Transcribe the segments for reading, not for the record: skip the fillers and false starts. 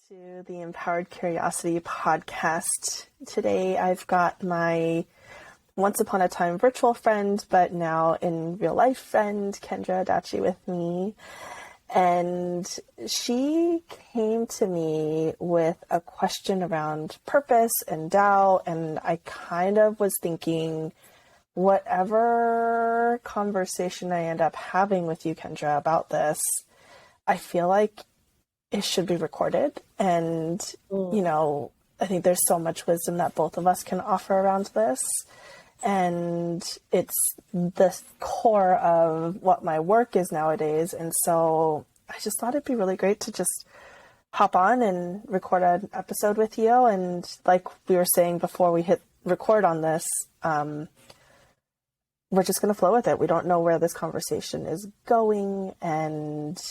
to the Empowered Curiosity podcast. Today I've got my once upon a time virtual friend, but now in real life friend, Kendra Adachi, with me. And she came to me with a question around purpose and Tao, and I kind of was thinking, whatever conversation I end up having with you, Kendra, about this, I feel like it should be recorded. And, you know, I think there's so much wisdom that both of us can offer around this. And it's the core of what my work is nowadays. And so I just thought it'd be really great to just hop on and record an episode with you. And like we were saying before we hit record on this, we're just going to flow with it. We don't know where this conversation is going. And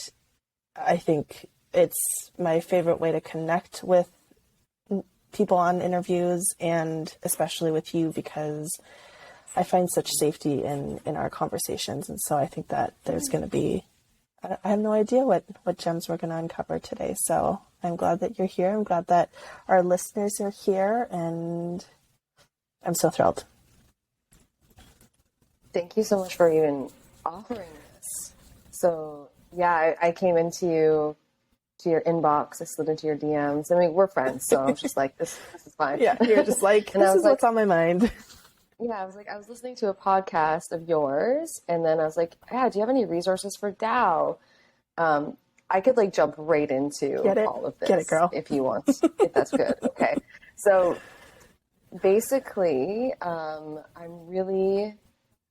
I think it's my favorite way to connect with people on interviews, and especially with you, because I find such safety in our conversations. And so I think that there's going to be, I have no idea what gems we're going to uncover today. So I'm glad that you're here. I'm glad that our listeners are here, and I'm so thrilled. Thank you so much for even offering this. So yeah, I came into your inbox, I slid into your DMs. I mean, we're friends, so I was just like, this is fine. Yeah, you're just like, this is what's on my mind. Yeah, I was listening to a podcast of yours, and then I was like, yeah, do you have any resources for Tao? I could like jump right into all of this. Get it, girl. If you want, if that's good. Okay. So basically, a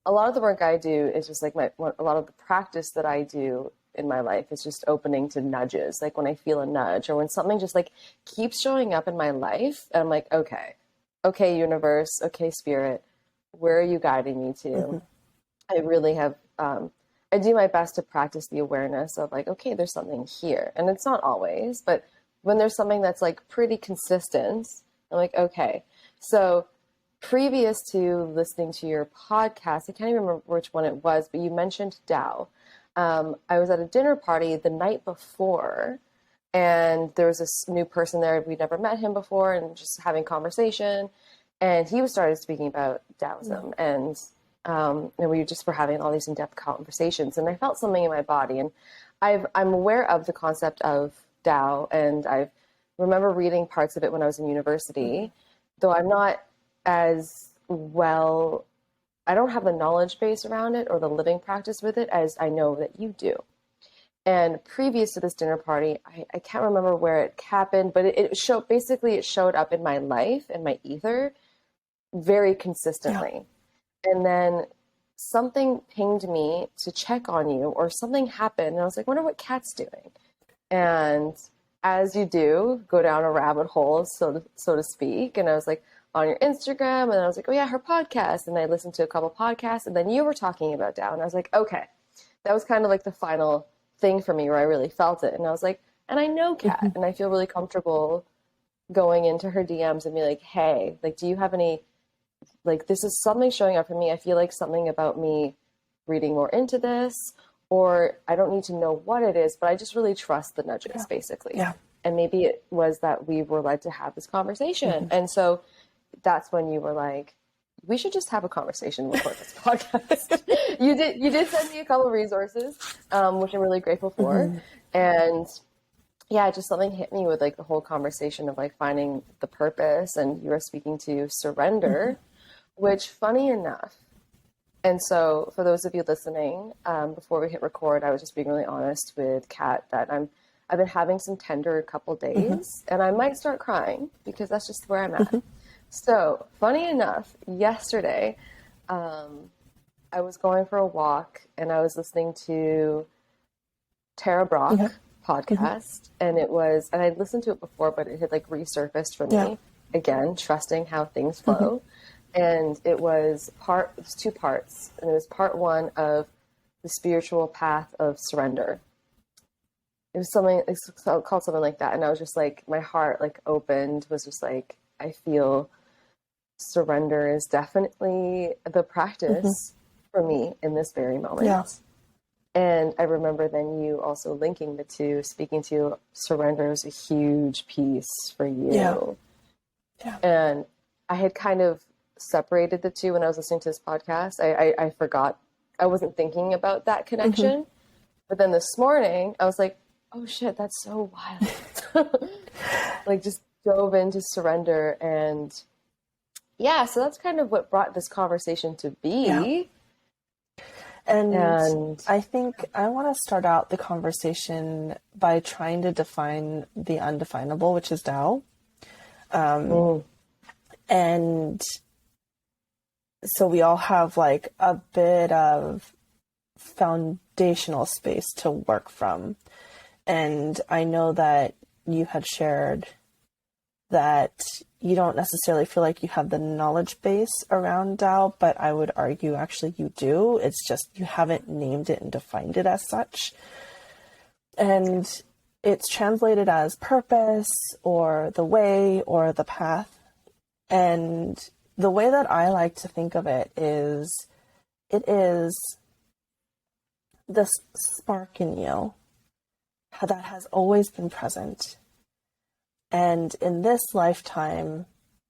lot of the work I do is just like a lot of the practice that I do in my life is just opening to nudges. Like when I feel a nudge, or when something just like keeps showing up in my life, and I'm like, okay, universe, okay, spirit, where are you guiding me to? Mm-hmm. I really have, I do my best to practice the awareness of like, okay, there's something here. And it's not always, but when there's something that's like pretty consistent, I'm like, okay. So previous to listening to your podcast, I can't even remember which one it was, but you mentioned Tao. I was at a dinner party the night before, and there was this new person there. We'd never met him before, and just having conversation. And he started speaking about Taoism, and we just were having all these in-depth conversations. And I felt something in my body, and I'm aware of the concept of Tao, and I remember reading parts of it when I was in university, though I'm not as well. I don't have the knowledge base around it or the living practice with it as I know that you do. And previous to this dinner party, I can't remember where it happened, but it showed up in my life, in my ether, very consistently. Yeah. And then something pinged me to check on you, or something happened, and I was like, wonder what Kat's doing. And as you do, go down a rabbit hole, so to speak. And I was like, on your Instagram, and I was like, oh yeah, her podcast. And I listened to a couple podcasts, and then you were talking about Tao, and I was like, okay, that was kind of like the final thing for me where I really felt it. And I was like, and I know Kat, and I feel really comfortable going into her DMs and be like, hey, like, do you have any, like, this is something showing up for me. I feel like something about me reading more into this, or I don't need to know what it is, but I just really trust the nudges, basically. Yeah. And maybe it was that we were led to have this conversation. And so that's when you were like, we should just have a conversation before this podcast. You did send me a couple of resources, which I'm really grateful for. And yeah, just something hit me with like the whole conversation of like finding the purpose, and you were speaking to surrender, which, funny enough. And so for those of you listening, before we hit record, I was just being really honest with Kat that I've been having some tender couple days, and I might start crying because that's just where I'm at. So, funny enough, yesterday, I was going for a walk, and I was listening to Tara Brach podcast, and and I'd listened to it before, but it had like resurfaced for me again, trusting how things flow. And it was two parts, and it was part one of the spiritual path of surrender. It was it's called something like that. And I was just like, my heart like opened, was just like, I feel surrender is definitely the practice for me in this very moment. Yeah. And I remember then you also linking the two, speaking to surrender is a huge piece for you. Yeah. Yeah. And I had kind of separated the two when I was listening to this podcast. I forgot. I wasn't thinking about that connection. Mm-hmm. But then this morning, I was like, oh shit, that's so wild. Like, just dove into surrender. And yeah, so that's kind of what brought this conversation to be. Yeah. And I think I want to start out the conversation by trying to define the undefinable, which is Tao. And so we all have like a bit of foundational space to work from. And I know that you had shared that you don't necessarily feel like you have the knowledge base around Tao, but I would argue actually you do. It's just you haven't named it and defined it as such. And it's translated as purpose or the way or the path. And the way that I like to think of it is this spark in you that has always been present. And in this lifetime,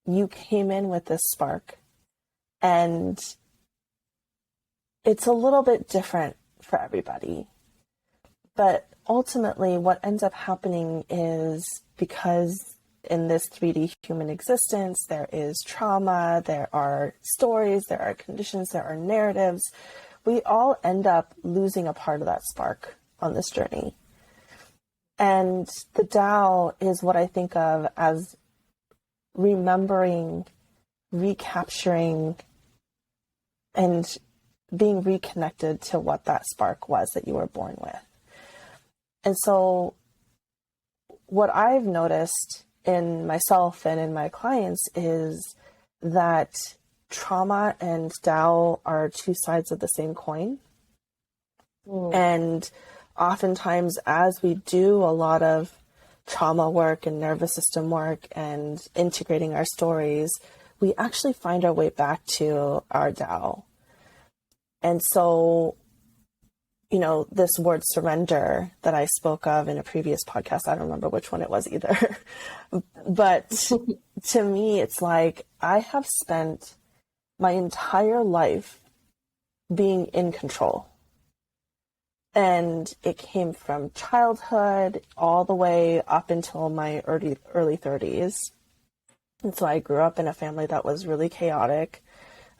you came in with this spark, and it's a little bit different for everybody. But ultimately, what ends up happening is because in this 3D human existence, there is trauma, there are stories, there are conditions, there are narratives. We all end up losing a part of that spark on this journey. And the Tao is what I think of as remembering, recapturing, and being reconnected to what that spark was that you were born with. And so what I've noticed in myself and in my clients is that trauma and Tao are two sides of the same coin. And oftentimes, as we do a lot of trauma work and nervous system work and integrating our stories, we actually find our way back to our Tao. And so, you know, this word surrender that I spoke of in a previous podcast, I don't remember which one it was either. But to me, it's like I have spent my entire life being in control. And it came from childhood all the way up until my early 30s. And so I grew up in a family that was really chaotic.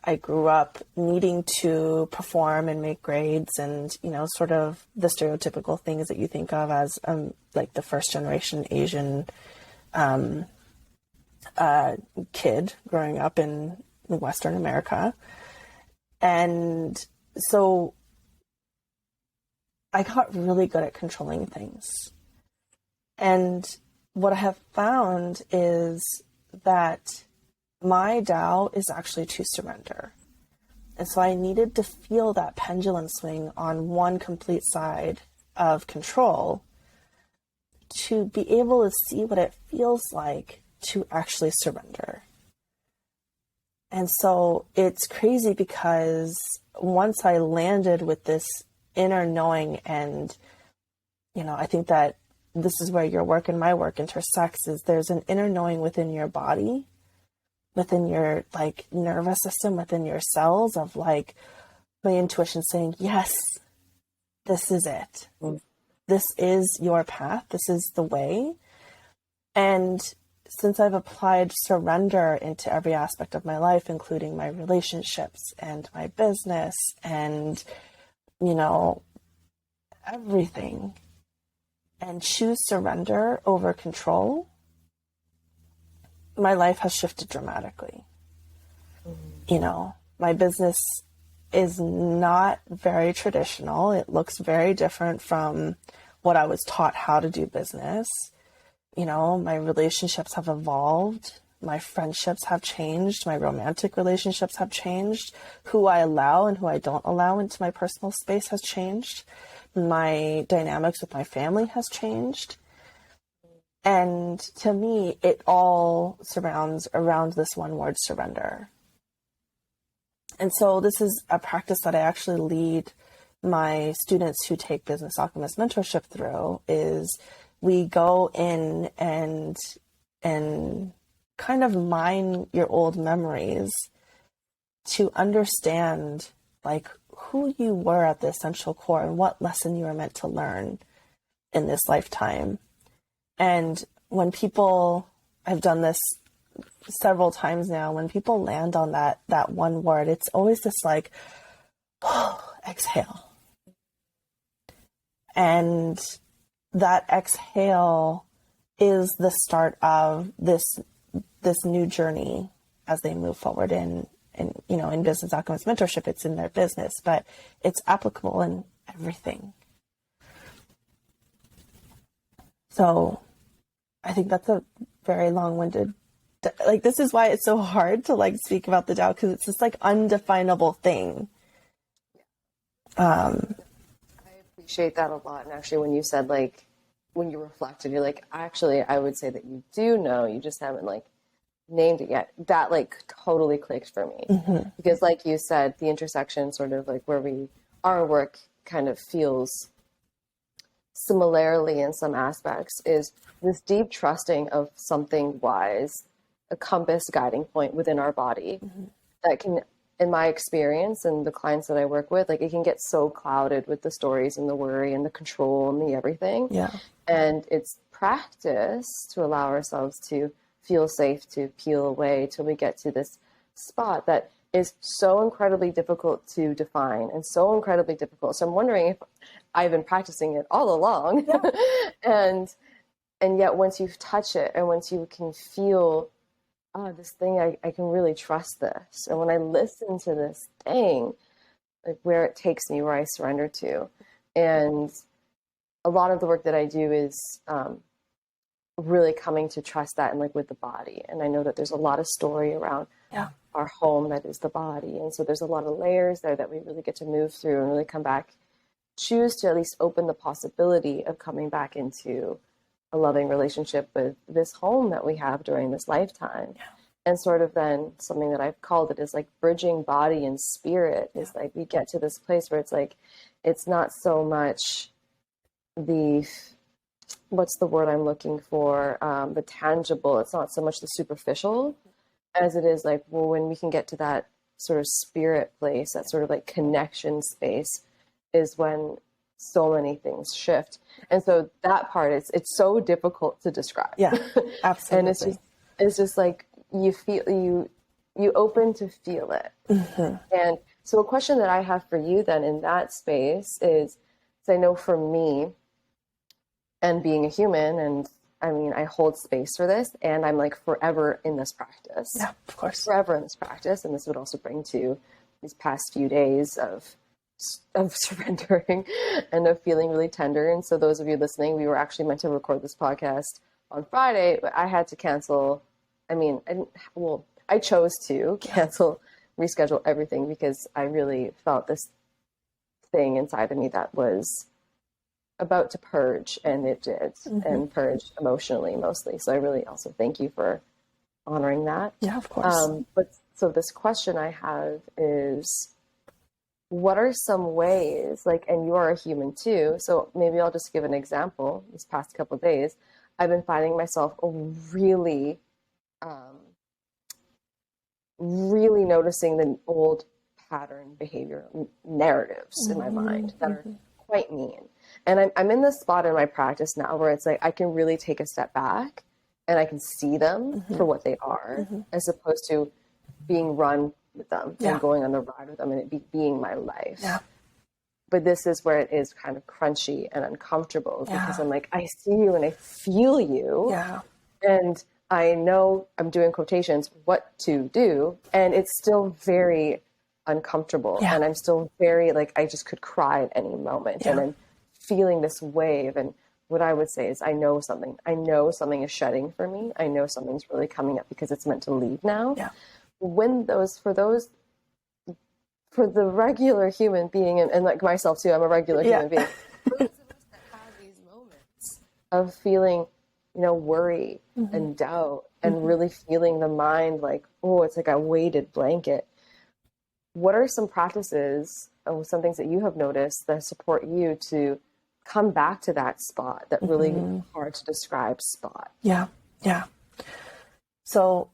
I grew up needing to perform and make grades and, you know, sort of the stereotypical things that you think of as like the first generation Asian kid growing up in Western America. And so I got really good at controlling things. And what I have found is that my Tao is actually to surrender. And so I needed to feel that pendulum swing on one complete side of control to be able to see what it feels like to actually surrender. And so it's crazy because once I landed with this inner knowing, and, you know, I think that this is where your work and my work intersects, is there's an inner knowing within your body, within your like nervous system, within your cells of like my intuition saying, yes, this is it. This is your path. This is the way. And since I've applied surrender into every aspect of my life, including my relationships and my business and, you know, everything, and choose surrender over control, my life has shifted dramatically. You know, my business is not very traditional. It looks very different from what I was taught how to do business. You know, my relationships have evolved. My friendships have changed. My romantic relationships have changed. Who I allow and who I don't allow into my personal space has changed. My dynamics with my family has changed. And to me, it all surrounds around this one word, surrender. And so this is a practice that I actually lead my students who take Business Alchemist mentorship through is we go in and kind of mine your old memories to understand like who you were at the essential core and what lesson you were meant to learn in this lifetime. And when people, I've done this several times now, when people land on that one word, it's always this like, oh, exhale. And that exhale is the start of this new journey as they move forward in Business Alchemist mentorship. It's in their business, but it's applicable in everything. So I think that's a very long-winded, like, this is why it's so hard to like speak about the Tao, because it's this like undefinable thing. I appreciate that a lot. And actually, when you said like, when you reflected, you're like, actually, I would say that you do know, you just haven't like named it yet. That like totally clicked for me. Mm-hmm. Because like you said, the intersection sort of like where our work kind of feels similarly in some aspects is this deep trusting of something wise, a compass guiding point within our body that can, in my experience and the clients that I work with, like it can get so clouded with the stories and the worry and the control and the everything. Yeah. And it's practice to allow ourselves to feel safe, to peel away till we get to this spot that is so incredibly difficult to define and so incredibly difficult. So I'm wondering if I've been practicing it all along. Yeah. and yet once you touch it and once you can feel, oh, this thing, I can really trust this. And when I listen to this thing, like where it takes me, where I surrender to. And a lot of the work that I do is really coming to trust that and like with the body. And I know that there's a lot of story around our home that is the body. And so there's a lot of layers there that we really get to move through and really come back, choose to at least open the possibility of coming back into a loving relationship with this home that we have during this lifetime. Yeah. And sort of then something that I've called it is like bridging body and spirit is like we get to this place where it's like, it's not so much what's the word I'm looking for? The tangible. It's not so much the superficial as it is like, well, when we can get to that sort of spirit place, that sort of like connection space is when so many things shift. And so that part it's so difficult to describe. Yeah, absolutely. And it's just like you feel you open to feel it. Mm-hmm. And so a question that I have for you then in that space is, so I know for me and being a human, and I mean, I hold space for this and I'm like forever in this practice. Yeah, of course. Forever in this practice. And this would also bring to these past few days of surrendering and of feeling really tender. And so those of you listening, we were actually meant to record this podcast on Friday, but I had to cancel. I mean, I chose to cancel, reschedule everything because I really felt this thing inside of me that was about to purge, and it did, and purge emotionally mostly. So I really also thank you for honoring that. Yeah, of course. But so this question I have is, what are some ways, like, and you are a human too, so maybe I'll just give an example. This past couple of days, I've been finding myself really, really noticing the old pattern behavior narratives in my mind that are quite mean. And I'm in this spot in my practice now where it's like I can really take a step back and I can see them for what they are, as opposed to being run with them and going on the ride with them and it being my life. Yeah. But this is where it is kind of crunchy and uncomfortable because I'm like, I see you and I feel you. Yeah. And I know, I'm doing quotations, what to do. And it's still very uncomfortable. Yeah. And I'm still very like, I just could cry at any moment. Yeah. And I'm feeling this wave. And what I would say is I know something is shedding for me. I know something's really coming up because it's meant to leave now. Yeah. When for the regular human being, and like myself too, I'm a regular human being. Those of us that have these moments of feeling, worry and doubt and really feeling the mind like, oh, it's like a weighted blanket. what are some practices or some things that you have noticed that support you to come back to that spot, that really hard to describe spot? Yeah. Yeah. So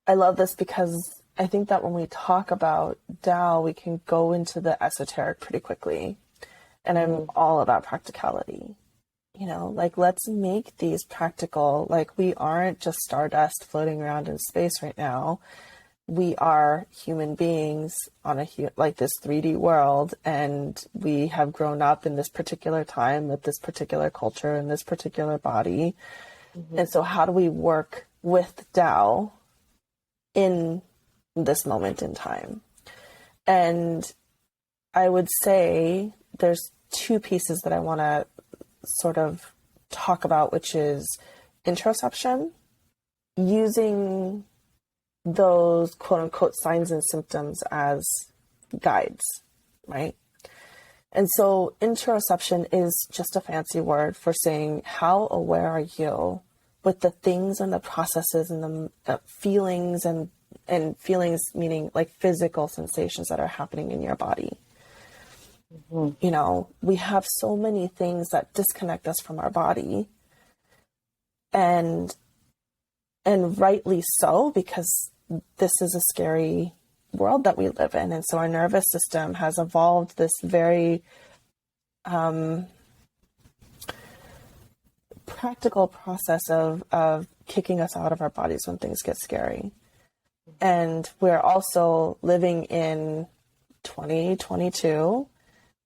I love this because I think that when we talk about Tao, we can go into the esoteric pretty quickly. And I'm all about practicality. You know, like, let's make these practical. Like, we aren't just stardust floating around in space right now. We are human beings on like this 3D world, and we have grown up in this particular time with this particular culture and this particular body. And so how do we work with Tao in this moment in time? And I would say there's two pieces that I want to sort of talk about, which is introspection, using those quote unquote signs and symptoms as guides, right? And so introspection is just a fancy word for saying, how aware are you with the things and the processes and the feelings and feelings, meaning like physical sensations that are happening in your body. You know, we have so many things that disconnect us from our body, and rightly so, because this is a scary world that we live in. And so our nervous system has evolved this very practical process of kicking us out of our bodies when things get scary. And we're also living in 2022,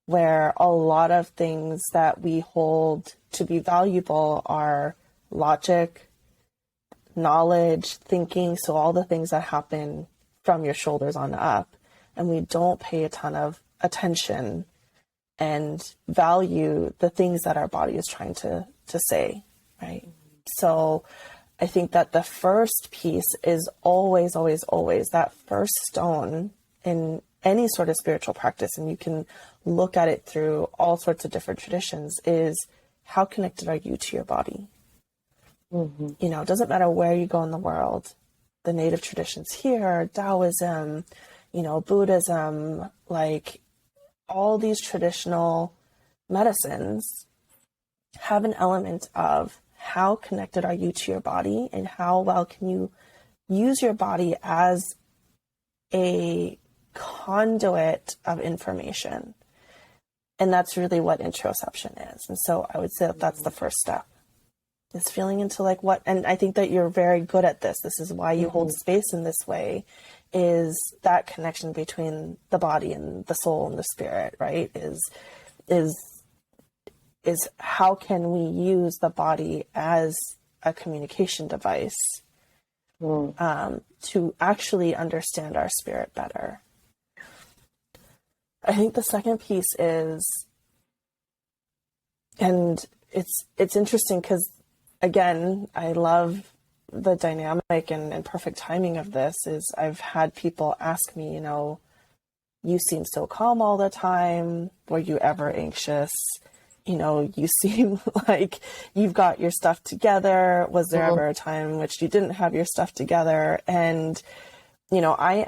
where a lot of things that we hold to be valuable are logic, knowledge, thinking. So all the things that happen from your shoulders on up. And we don't pay a ton of attention and value the things that our body is trying to say, right? So I think that the first piece is always, always, always that first stone in any sort of spiritual practice, and you can look at it through all sorts of different traditions, is how connected are you to your body? You know, it doesn't matter where you go in the world, the native traditions here, Taoism, you know, Buddhism, like all these traditional medicines have an element of how connected are you to your body, and how well can you use your body as a conduit of information. And that's really what introspection is. And so I would say that that's the first step, is feeling into like what, and I think that you're very good at this. This is why you hold space in this way, is that connection between the body and the soul and the spirit, right? Is how can we use the body as a communication device to actually understand our spirit better. I think the second piece is, and it's interesting because, again, I love the dynamic and perfect timing of this, is I've had people ask me, you know, you seem so calm all the time. Were you ever anxious? You know, you seem like you've got your stuff together. Was there ever a time in which you didn't have your stuff together? And, you know, I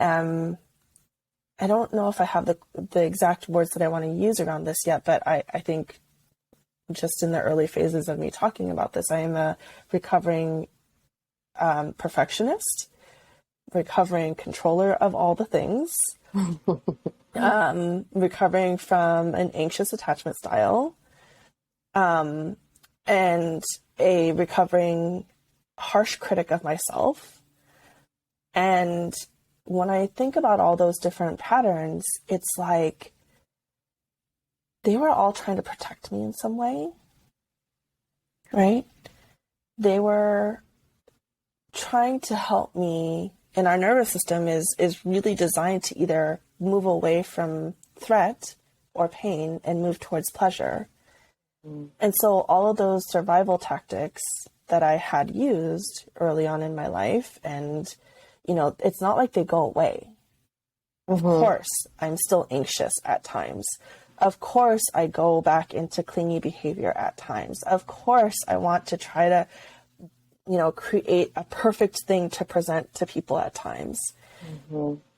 don't know if I have the exact words that I want to use around this yet, but I think just in the early phases of me talking about this, I am a recovering perfectionist, recovering controller of all the things, recovering from an anxious attachment style, and a recovering harsh critic of myself. And when I think about all those different patterns, it's like they were all trying to protect me in some way, right? They were trying to help me, and our nervous system is really designed to either move away from threat or pain and move towards pleasure. And so all of those survival tactics that I had used early on in my life, and, you know, it's not like they go away. Of course, I'm still anxious at times. Of course, I go back into clingy behavior at times. Of course, I want to try to, you know, create a perfect thing to present to people at times.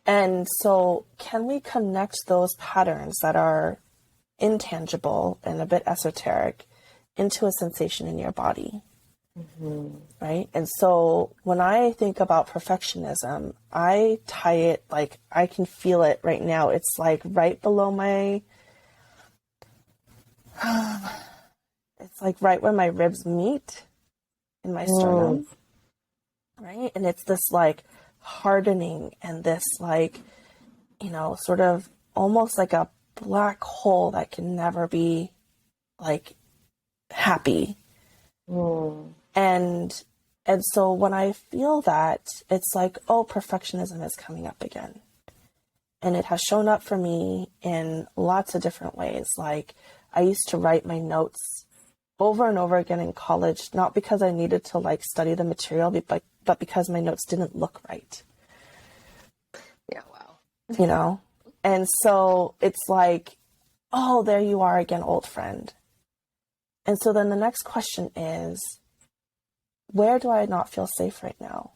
And so can we connect those patterns that are intangible and a bit esoteric into a sensation in your body? Right? And so when I think about perfectionism, I tie it, like, I can feel it right now. It's like right below my, it's like right where my ribs meet in my sternum, right? And it's this like hardening and this like, sort of almost like a black hole that can never be like happy. And so when I feel that, it's like, oh, perfectionism is coming up again. And it has shown up for me in lots of different ways. Like, I used to write my notes over and over again in college, not because I needed to like study the material, but because my notes didn't look right. Yeah, wow. And so it's like, oh, there you are again, old friend. And so then the next question is, where do I not feel safe right now?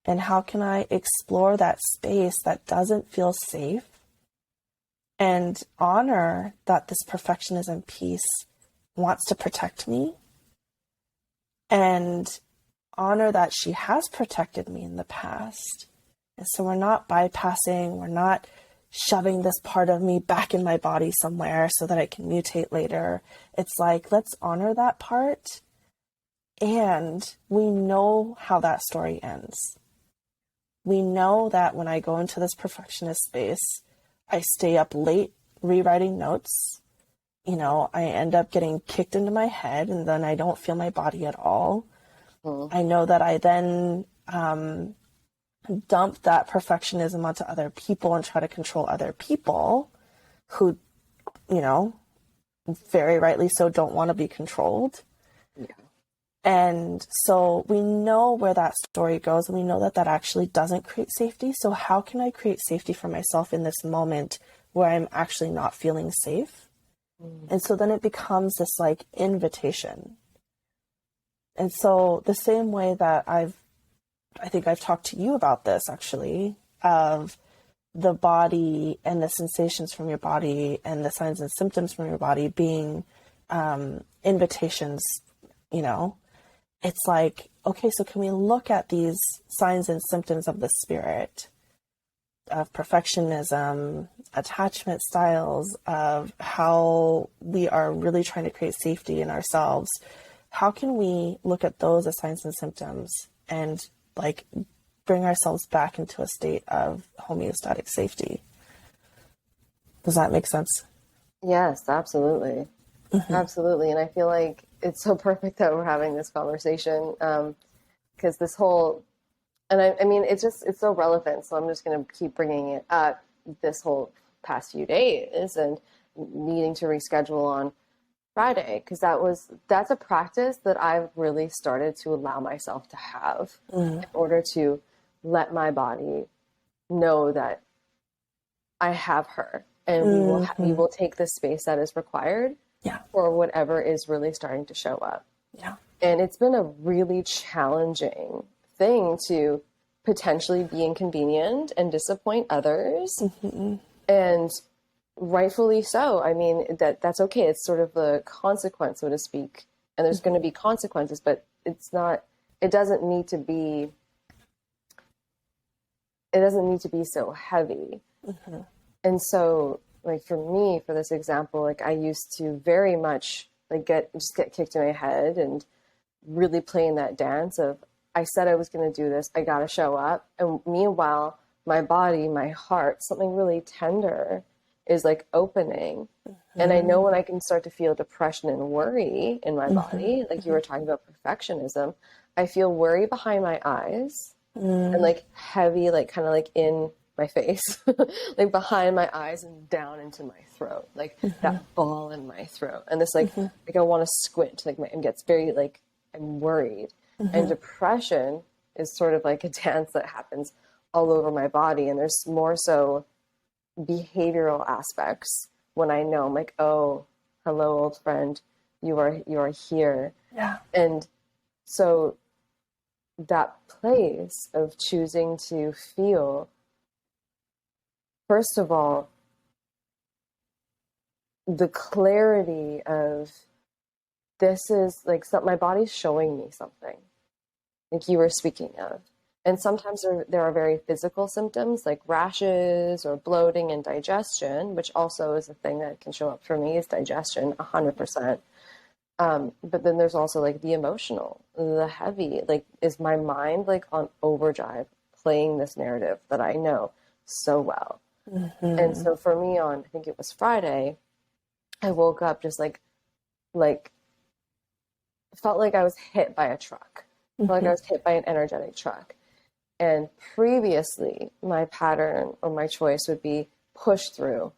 And how can I explore that space that doesn't feel safe and honor that this perfectionism piece wants to protect me, and honor that she has protected me in the past. And so we're not bypassing, we're not shoving this part of me back in my body somewhere so that it can mutate later. It's like, let's honor that part. And we know how that story ends. We know that when I go into this perfectionist space, I stay up late rewriting notes. I end up getting kicked into my head, and then I don't feel my body at all. I know that I then dump that perfectionism onto other people and try to control other people who, very rightly so, don't want to be controlled. Yeah. And so we know where that story goes, and we know that that actually doesn't create safety. So how can I create safety for myself in this moment where I'm actually not feeling safe? And so then it becomes this like invitation. And so the same way that I think I've talked to you about this actually, of the body and the sensations from your body and the signs and symptoms from your body being invitations, it's like, okay, so can we look at these signs and symptoms of the spirit, of perfectionism, attachment styles, of how we are really trying to create safety in ourselves? How can we look at those as signs and symptoms and like bring ourselves back into a state of homeostatic safety? Does that make sense? Yes, absolutely. Absolutely. And I feel like it's so perfect that we're having this conversation, because this whole, and I mean, it's so relevant. So I'm just going to keep bringing it up this whole past few days and needing to reschedule on Friday, because that's a practice that I've really started to allow myself to have in order to let my body know that I have her, and we will take the space that is required for whatever is really starting to show up. Yeah. And it's been a really challenging thing to potentially be inconvenient and disappoint others. And rightfully so. I mean, that's okay. It's sort of the consequence, so to speak. And there's going to be consequences, but it doesn't need to be so heavy. And so, like, for me, for this example, like, I used to very much like get kicked in my head and really playing that dance of, I said I was going to do this, I got to show up. And meanwhile, my body, my heart, something really tender is like opening. And I know when I can start to feel depression and worry in my body, like you were talking about perfectionism, I feel worry behind my eyes and like heavy, like kind of like in my face, like behind my eyes and down into my throat, like that ball in my throat. And this like I want to squint, like it gets very like, I'm worried. And depression is sort of like a dance that happens all over my body. And there's more so behavioral aspects when I know I'm like, oh, hello, old friend, you are here. Yeah. And so that place of choosing to feel first of all, the clarity of this is like my body's showing me something, like you were speaking of. And sometimes there are very physical symptoms like rashes or bloating and digestion, which also is a thing that can show up for me is digestion, 100%. But then there's also like the emotional, the heavy, like is my mind like on overdrive playing this narrative that I know so well. And so for me on, I think it was Friday, I woke up just like felt like I was hit by a truck. Felt like I was hit by an energetic truck. And previously, my pattern or my choice would be push through.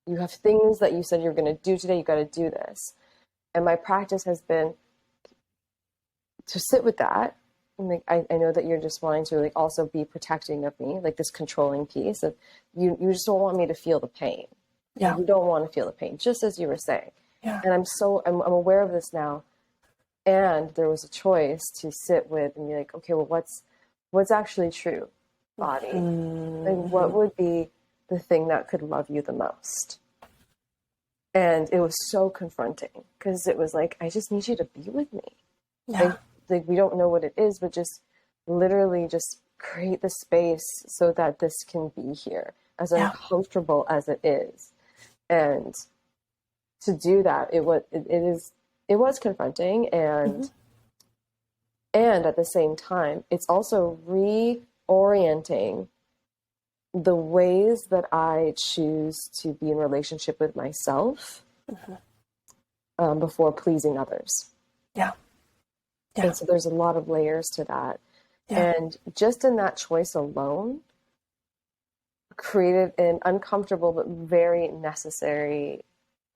You have things that you said you're going to do today. You got to do this. And my practice has been to sit with that. And like, I know that you're just wanting to like also be protecting of me, like this controlling piece of you just don't want me to feel the pain. Yeah. You don't want to feel the pain, just as you were saying. Yeah. And I'm aware of this now. And there was a choice to sit with and be like, okay, well, what's actually true, body? Like, what would be the thing that could love you the most? And it was so confronting because it was like, I just need you to be with me. Yeah. Like we don't know what it is, but just literally just create the space so that this can be here, as uncomfortable as it is. And to do that, it was confronting, and at the same time, it's also reorienting the ways that I choose to be in relationship with myself before pleasing others. Yeah. And so there's a lot of layers to that. Yeah. And just in that choice alone, created an uncomfortable but very necessary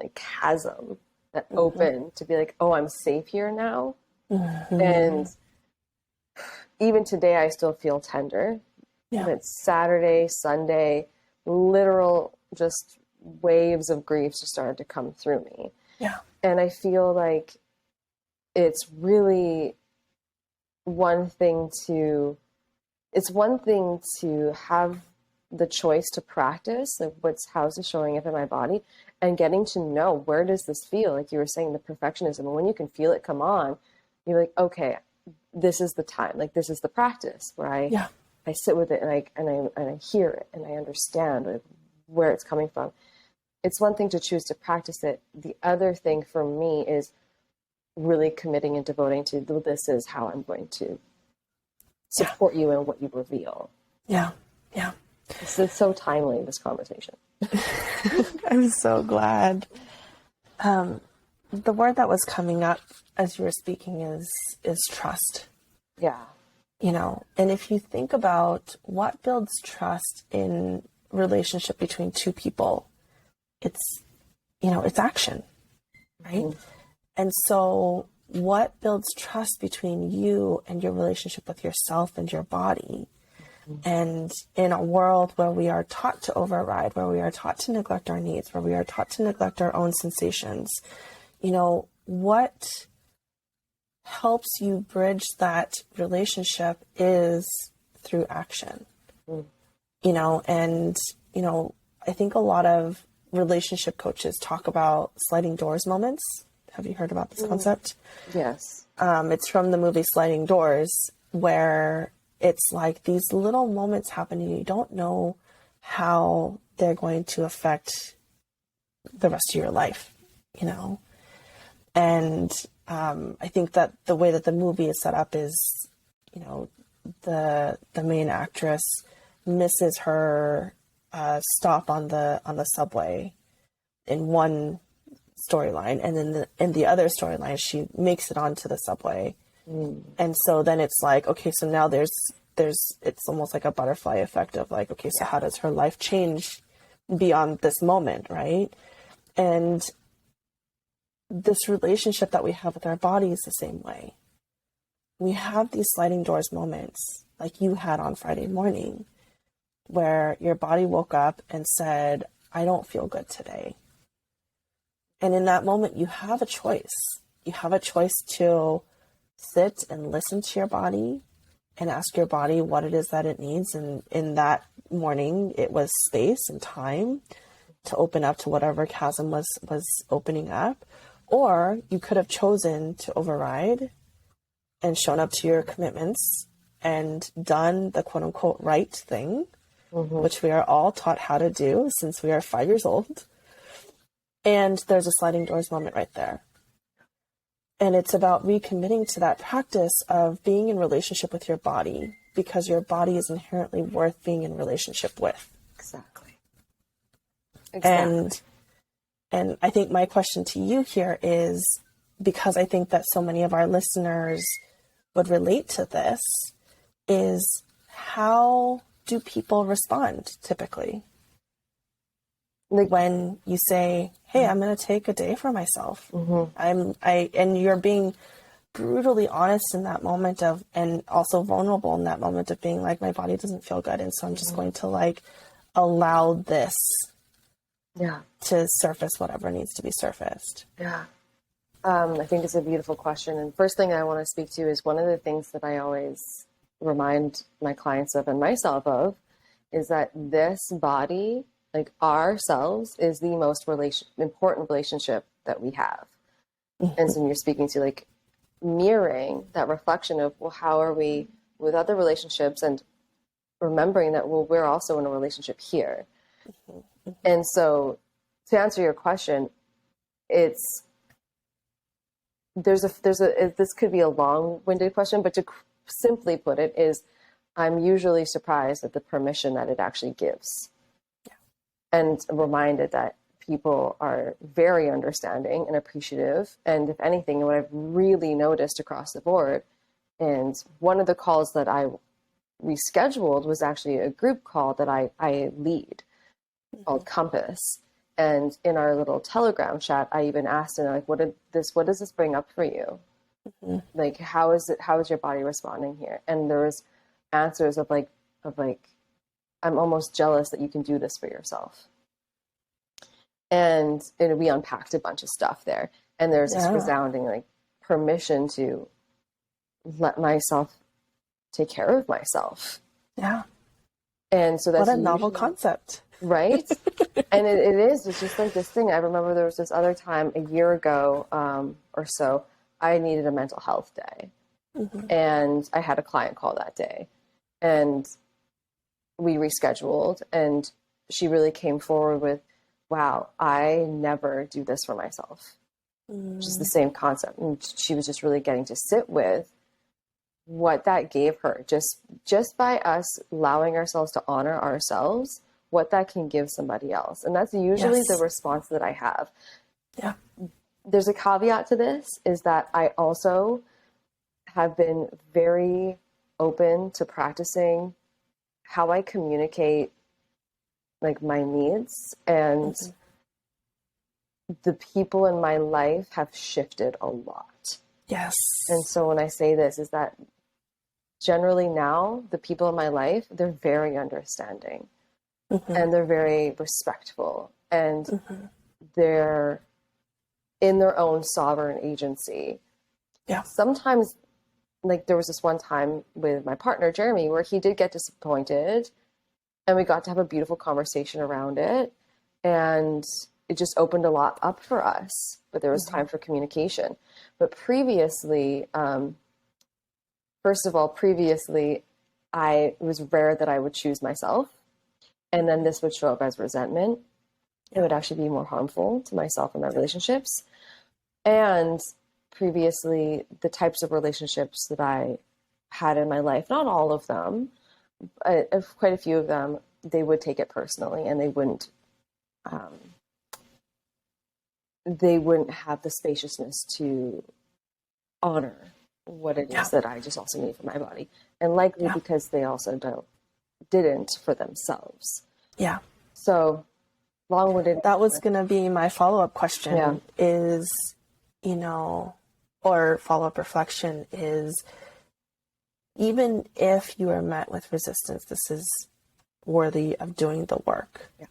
like chasm that opened to be like, oh, I'm safe here now. And even today, I still feel tender. Yeah. It's Saturday, Sunday, literal just waves of grief just started to come through me. Yeah. And I feel like it's really one thing to have the choice to practice, like how's it showing up in my body, and getting to know where does this feel, like you were saying, the perfectionism. And when you can feel it come on, you're like, okay, this is the time, like this is the practice where I sit with it and I hear it and I understand like where it's coming from. It's one thing to choose to practice it. The other thing for me is really committing and devoting to this is how I'm going to support you in what you reveal. Yeah. Yeah. This is so timely, this conversation. I'm so glad. The word that was coming up as you were speaking is trust. Yeah. You know, and if you think about what builds trust in relationship between two people, it's action, right? And so what builds trust between you and your relationship with yourself and your body? And in a world where we are taught to override, where we are taught to neglect our needs, where we are taught to neglect our own sensations, what helps you bridge that relationship is through action. And I think a lot of relationship coaches talk about sliding doors moments. Have you heard about this concept? Yes. It's from the movie Sliding Doors, where it's like these little moments happen and you don't know how they're going to affect the rest of your life, And I think that the way that the movie is set up is, the main actress misses her stop on the subway in one storyline, and then in the other storyline she makes it onto the subway. And so then it's like, okay, so now there's it's almost like a butterfly effect of like, okay, so how does her life change beyond this moment, right? And this relationship that we have with our body is the same way. We have these sliding doors moments like you had on Friday morning where your body woke up and said, I don't feel good today. And in that moment, you have a choice. You have a choice to sit and listen to your body and ask your body what it is that it needs. And in that morning, it was space and time to open up to whatever chasm was opening up. Or you could have chosen to override and shown up to your commitments and done the quote unquote right thing, which we are all taught how to do since we are 5 years old. And there's a sliding doors moment right there. And it's about recommitting to that practice of being in relationship with your body, because your body is inherently worth being in relationship with. Exactly. And I think my question to you here is, because I think that so many of our listeners would relate to this, is how do people respond typically? Like when you say, hey, I'm going to take a day for myself. And you're being brutally honest in that moment of, and also vulnerable in that moment of being like, my body doesn't feel good. And so I'm just going to like allow this to surface whatever needs to be surfaced. Yeah. I think it's a beautiful question. And first thing I want to speak to is one of the things that I always remind my clients of and myself of is that this body, like ourselves, is the most important relationship that we have. And so when you're speaking to like mirroring that reflection of, well, how are we with other relationships, and remembering that, well, we're also in a relationship here. And so to answer your question, this could be a long-winded question, but to simply put it is, I'm usually surprised at the permission that it actually gives. And reminded that people are very understanding and appreciative. And if anything, what I've really noticed across the board, and one of the calls that I rescheduled was actually a group call that I lead called Compass. And in our little Telegram chat, I even asked him, like, what does this bring up for you? Like, how is your body responding here? And there was answers of like, I'm almost jealous that you can do this for yourself. And we unpacked a bunch of stuff there. And there's this resounding like permission to let myself take care of myself. Yeah. And so that's what a novel concept. Right? And it's just like this thing. I remember there was this other time a year ago or so, I needed a mental health day. And I had a client call that day. And we rescheduled, and she really came forward with, wow, I never do this for myself. Which is the same concept. And she was just really getting to sit with what that gave her. Just by us allowing ourselves to honor ourselves, what that can give somebody else. And that's usually the response that I have. Yeah. There's a caveat to this, is that I also have been very open to practicing how I communicate like my needs, and the people in my life have shifted a lot. Yes. And so when I say this, is that generally now the people in my life, they're very understanding. And they're very respectful, and they're in their own sovereign agency. Yeah. Sometimes, like there was this one time with my partner, Jeremy, where he did get disappointed, and we got to have a beautiful conversation around it. And it just opened a lot up for us, but there was time for communication. But previously, first of all, it was rare that I would choose myself. And then this would show up as resentment. It would actually be more harmful to myself and my relationships. And previously, the types of relationships that I had in my life, not all of them, quite a few of them, they would take it personally, and they wouldn't have the spaciousness to honor what it is that I just also need for my body. And likely because they also didn't for themselves. Yeah. So long-winded. That was going to be my follow-up question is, or follow-up reflection is, even if you are met with resistance, this is worthy of doing the work. Yeah.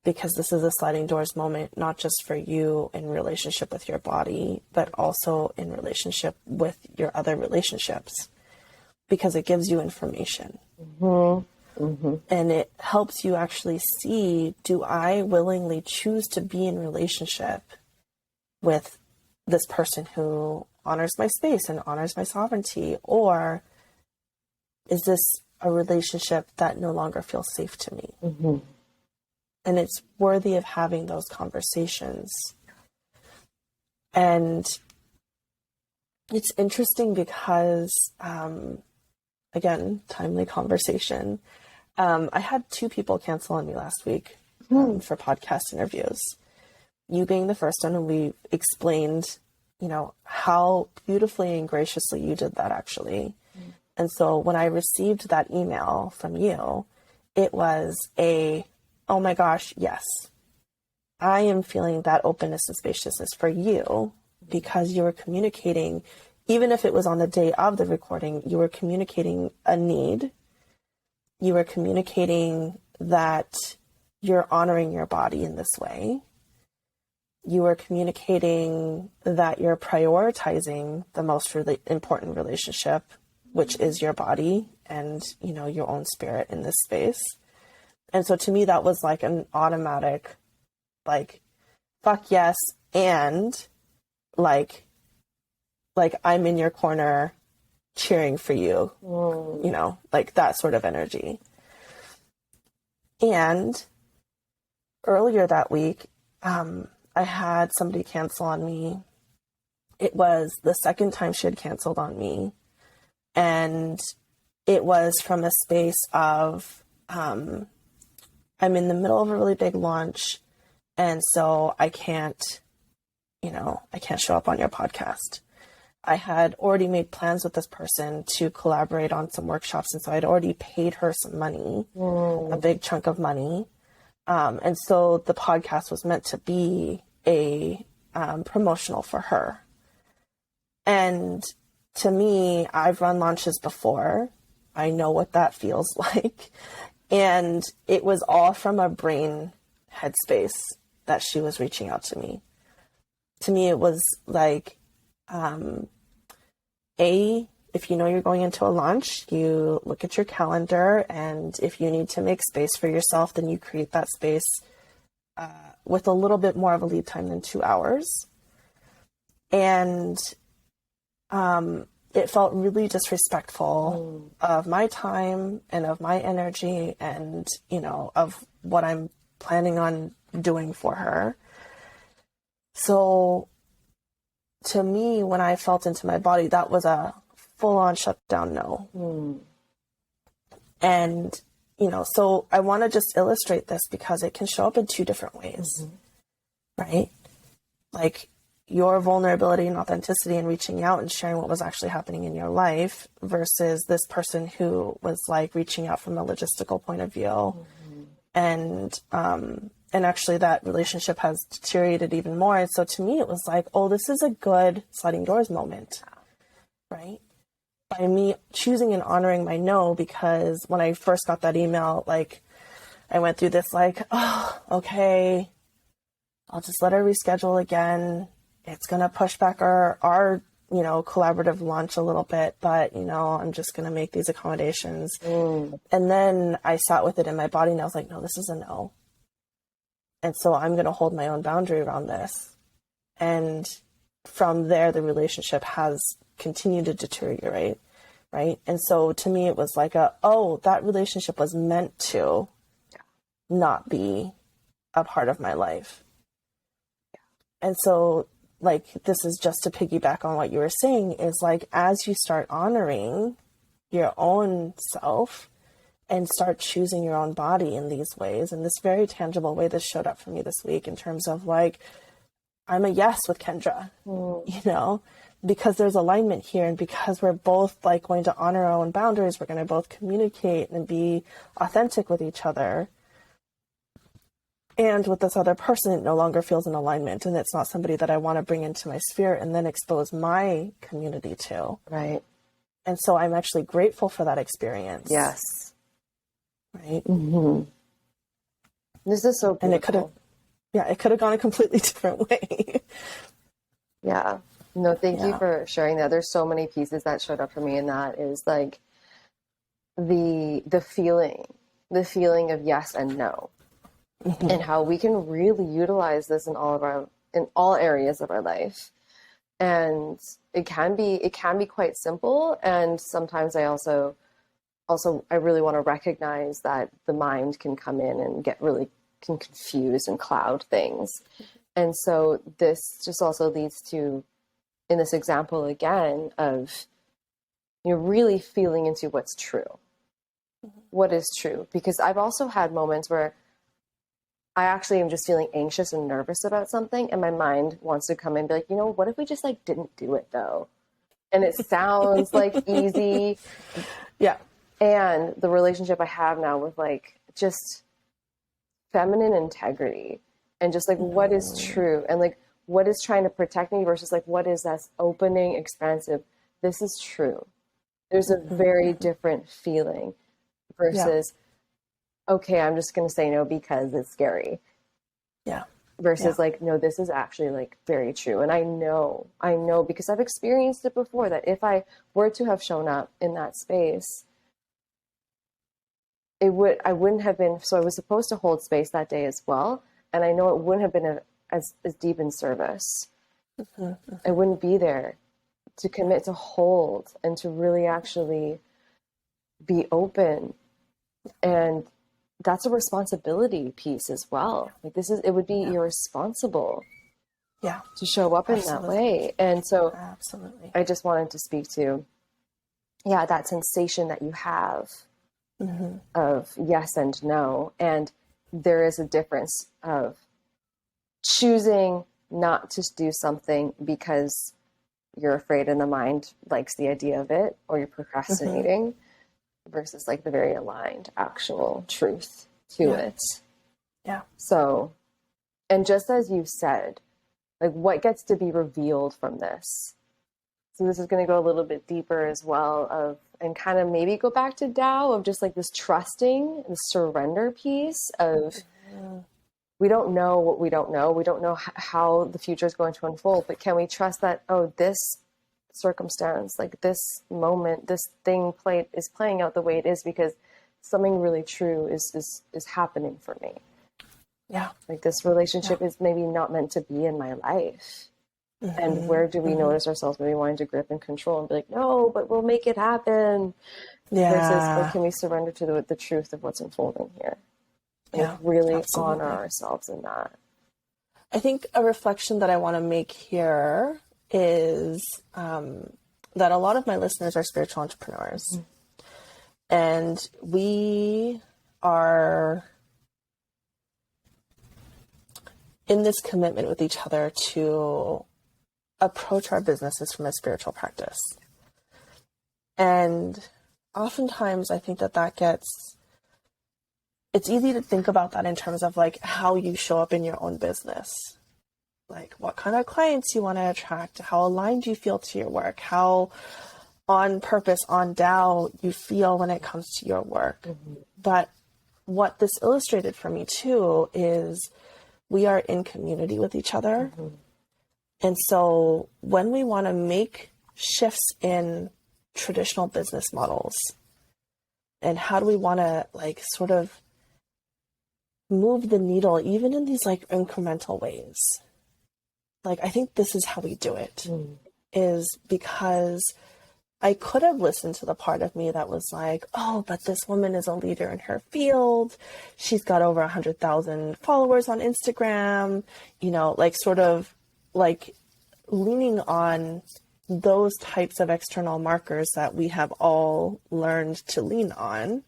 Because this is a sliding doors moment, not just for you in relationship with your body, but also in relationship with your other relationships. because it gives you information. And it helps you actually see, do I willingly choose to be in relationship with this person who honors my space and honors my sovereignty? Or is this a relationship that no longer feels safe to me? And it's worthy of having those conversations. And it's interesting because, again, timely conversation. I had 2 people cancel on me last week for podcast interviews. You being the first one, and we explained, you know, how beautifully and graciously you did that, actually. And so when I received that email from you, it was oh my gosh, yes, I am feeling that openness and spaciousness for you, because you were communicating, even if it was on the day of the recording, you were communicating a need. You were communicating that you're honoring your body in this way. You were communicating that you're prioritizing the most really important relationship, which is your body and, you know, your own spirit in this space. And so to me, that was like an automatic, like, fuck yes. And like I'm in your corner cheering for you, you know, like that sort of energy. And earlier that week, I had somebody cancel on me. It was the second time she had canceled on me. And it was from a space of, I'm in the middle of a really big launch. And so I can't show up on your podcast. I had already made plans with this person to collaborate on some workshops. And so I'd already paid her some money, a big chunk of money. And so the podcast was meant to be a promotional for her. And to me, I've run launches before. I know what that feels like. And it was all from a brain headspace that she was reaching out to me. To me, it was like, if you know you're going into a launch, you look at your calendar, and if you need to make space for yourself, then you create that space with a little bit more of a lead time than 2 hours. And it felt really disrespectful of my time and of my energy and, you know, of what I'm planning on doing for her. So to me, when I felt into my body, that was a full-on shutdown no. And, you know, so I want to just illustrate this because it can show up in 2 different ways, right? Like your vulnerability and authenticity and reaching out and sharing what was actually happening in your life versus this person who was like reaching out from a logistical point of view. And actually that relationship has deteriorated even more. And so to me, it was like, oh, this is a good sliding doors moment, right? By me choosing and honoring my no, because when I first got that email, like I went through this like, oh, okay, I'll just let her reschedule again. It's going to push back our, you know, collaborative launch a little bit, but, you know, I'm just going to make these accommodations. And then I sat with it in my body and I was like, no, this is a no. And so I'm going to hold my own boundary around this. And from there, the relationship has continued to deteriorate, right? And so to me, it was like that relationship was meant to not be a part of my life. And so, like, this is just to piggyback on what you were saying, is like, as you start honoring your own self and start choosing your own body in these ways, in this very tangible way, this showed up for me this week in terms of like, I'm a yes with Kendra, you know, because there's alignment here. And because we're both like going to honor our own boundaries, we're going to both communicate and be authentic with each other. And with this other person, it no longer feels in alignment. And it's not somebody that I want to bring into my sphere and then expose my community to. Right. And so I'm actually grateful for that experience. Yes. Right. This is so beautiful. And it could have gone a completely different way. Yeah. No, thank you for sharing that. There's so many pieces that showed up for me. And that is like, the feeling of yes and no, and how we can really utilize this in all areas of our life. And it can be quite simple. And sometimes I also I really want to recognize that the mind can come in and can confuse and cloud things. And so this just also leads to, in this example again, of really feeling into what's true. What is true? Because I've also had moments where I actually am just feeling anxious and nervous about something, and my mind wants to come in and be like, what if we just like didn't do it though? And it sounds like easy. Yeah. And the relationship I have now with like just feminine integrity and just like what is true and like what is trying to protect me versus like what is that's opening, expansive. This is true. There's a very different feeling versus, okay, I'm just going to say no because it's scary. Yeah. Versus like, no, this is actually like very true. And I know because I've experienced it before that if I were to have shown up in that space, I wouldn't have been, so I was supposed to hold space that day as well. And I know it wouldn't have been as deep in service. I wouldn't be there to commit to hold and to really actually be open. And that's a responsibility piece as well. Like it would be irresponsible to show up in that way. And so absolutely, I just wanted to speak to, that sensation that you have of yes and no. And there is a difference of choosing not to do something because you're afraid and the mind likes the idea of it, or you're procrastinating versus like the very aligned actual truth to it. Yeah. So, and just as you said, like what gets to be revealed from this? So this is going to go a little bit deeper as well and kind of maybe go back to Tao of just like this trusting, the surrender piece of we don't know what we don't know. We don't know how the future is going to unfold, but can we trust that, this circumstance, like this moment, this thing is playing out the way it is because something really true is happening for me. Yeah. Like this relationship is maybe not meant to be in my life. And where do we notice ourselves maybe wanting to grip and control and be like, no, but we'll make it happen. Versus, can we surrender to the truth of what's unfolding here? And really honor ourselves in that. I think a reflection that I want to make here is that a lot of my listeners are spiritual entrepreneurs. And we are in this commitment with each other to approach our businesses from a spiritual practice. And oftentimes I think it's easy to think about that in terms of like how you show up in your own business. Like what kind of clients you want to attract, how aligned you feel to your work, how on purpose, on Tao you feel when it comes to your work. But what this illustrated for me too is we are in community with each other. And so when we want to make shifts in traditional business models, and how do we want to like sort of move the needle even in these like incremental ways? Like, I think this is how we do it, is because I could have listened to the part of me that was like, oh, but this woman is a leader in her field. She's got over 100,000 followers on Instagram, like sort of like leaning on those types of external markers that we have all learned to lean on,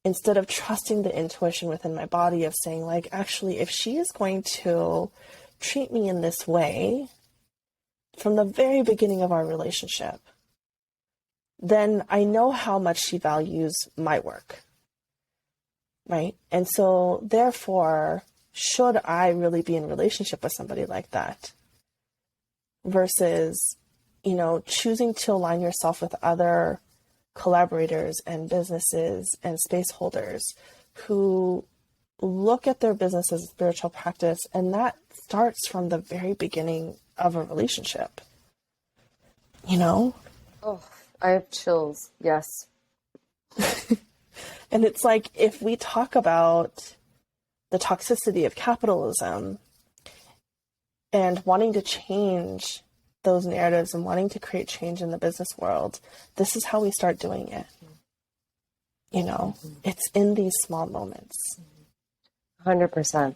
instead of trusting the intuition within my body of saying like, actually, if she is going to treat me in this way from the very beginning of our relationship, then I know how much she values my work, right? And so therefore, should I really be in relationship with somebody like that versus, choosing to align yourself with other collaborators and businesses and space holders who look at their business as a spiritual practice, and that starts from the very beginning of a relationship, Oh, I have chills. Yes. And it's like, if we talk about the toxicity of capitalism and wanting to change those narratives and wanting to create change in the business world, this is how we start doing it. You know, it's in these small moments. 100%.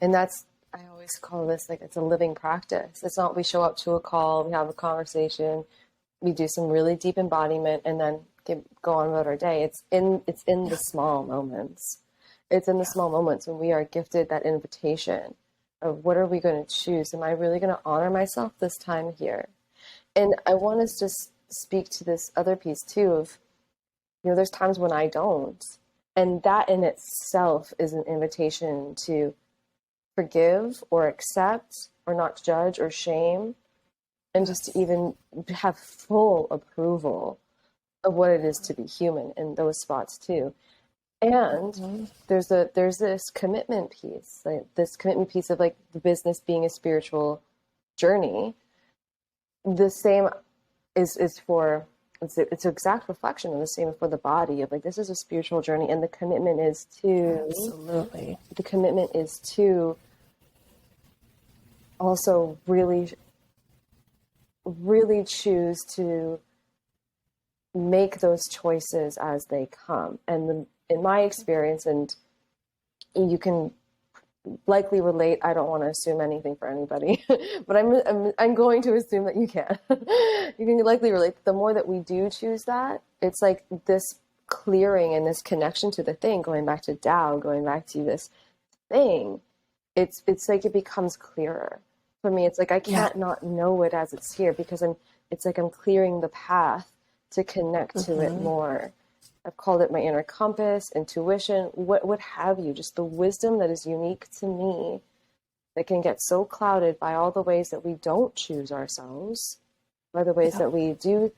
And that's, I always call this like, it's a living practice. It's not we show up to a call, we have a conversation, we do some really deep embodiment, and then go on about our day. It's in the small moments. It's in the small moments when we are gifted that invitation of, what are we going to choose? Am I really going to honor myself this time here? And I want to just speak to this other piece too of, there's times when I don't. And that in itself is an invitation to forgive or accept or not judge or shame, and just to even have full approval of what it is to be human in those spots too. And there's this commitment piece, like this commitment piece of like the business being a spiritual journey. The same is for, it's an exact reflection of the same for the body of like, this is a spiritual journey, and the commitment is to, absolutely, the commitment is to also really, really choose to make those choices as they come. And in my experience, and you can likely relate, I don't want to assume anything for anybody, but I'm going to assume that you can. You can likely relate. The more that we do choose that, it's like this clearing and this connection to the thing, going back to Tao, going back to this thing, it's like it becomes clearer. For me, it's like I can't not know it as it's here, because it's like I'm clearing the path to connect to it more. I've called it my inner compass, intuition, what have you, just the wisdom that is unique to me, that can get so clouded by all the ways that we don't choose ourselves, by the ways that we do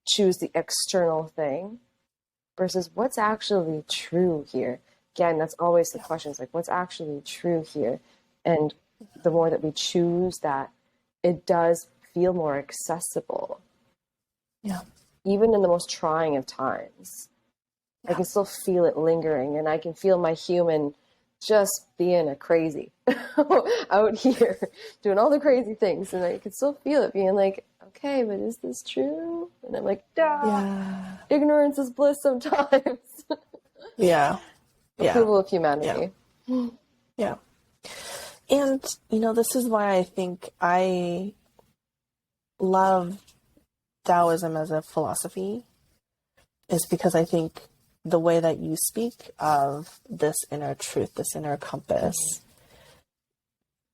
choose the external thing, versus what's actually true here. Again, that's always the question, is like, what's actually true here? And the more that we choose that, it does feel more accessible. Yeah. Even in the most trying of times, I can still feel it lingering, and I can feel my human just being a crazy out here doing all the crazy things, and I can still feel it being like, okay, but is this true? And I'm like, ignorance is bliss sometimes. Approval of humanity. Yeah. And, this is why I think I love Taoism as a philosophy, is because I think the way that you speak of this inner truth, this inner compass,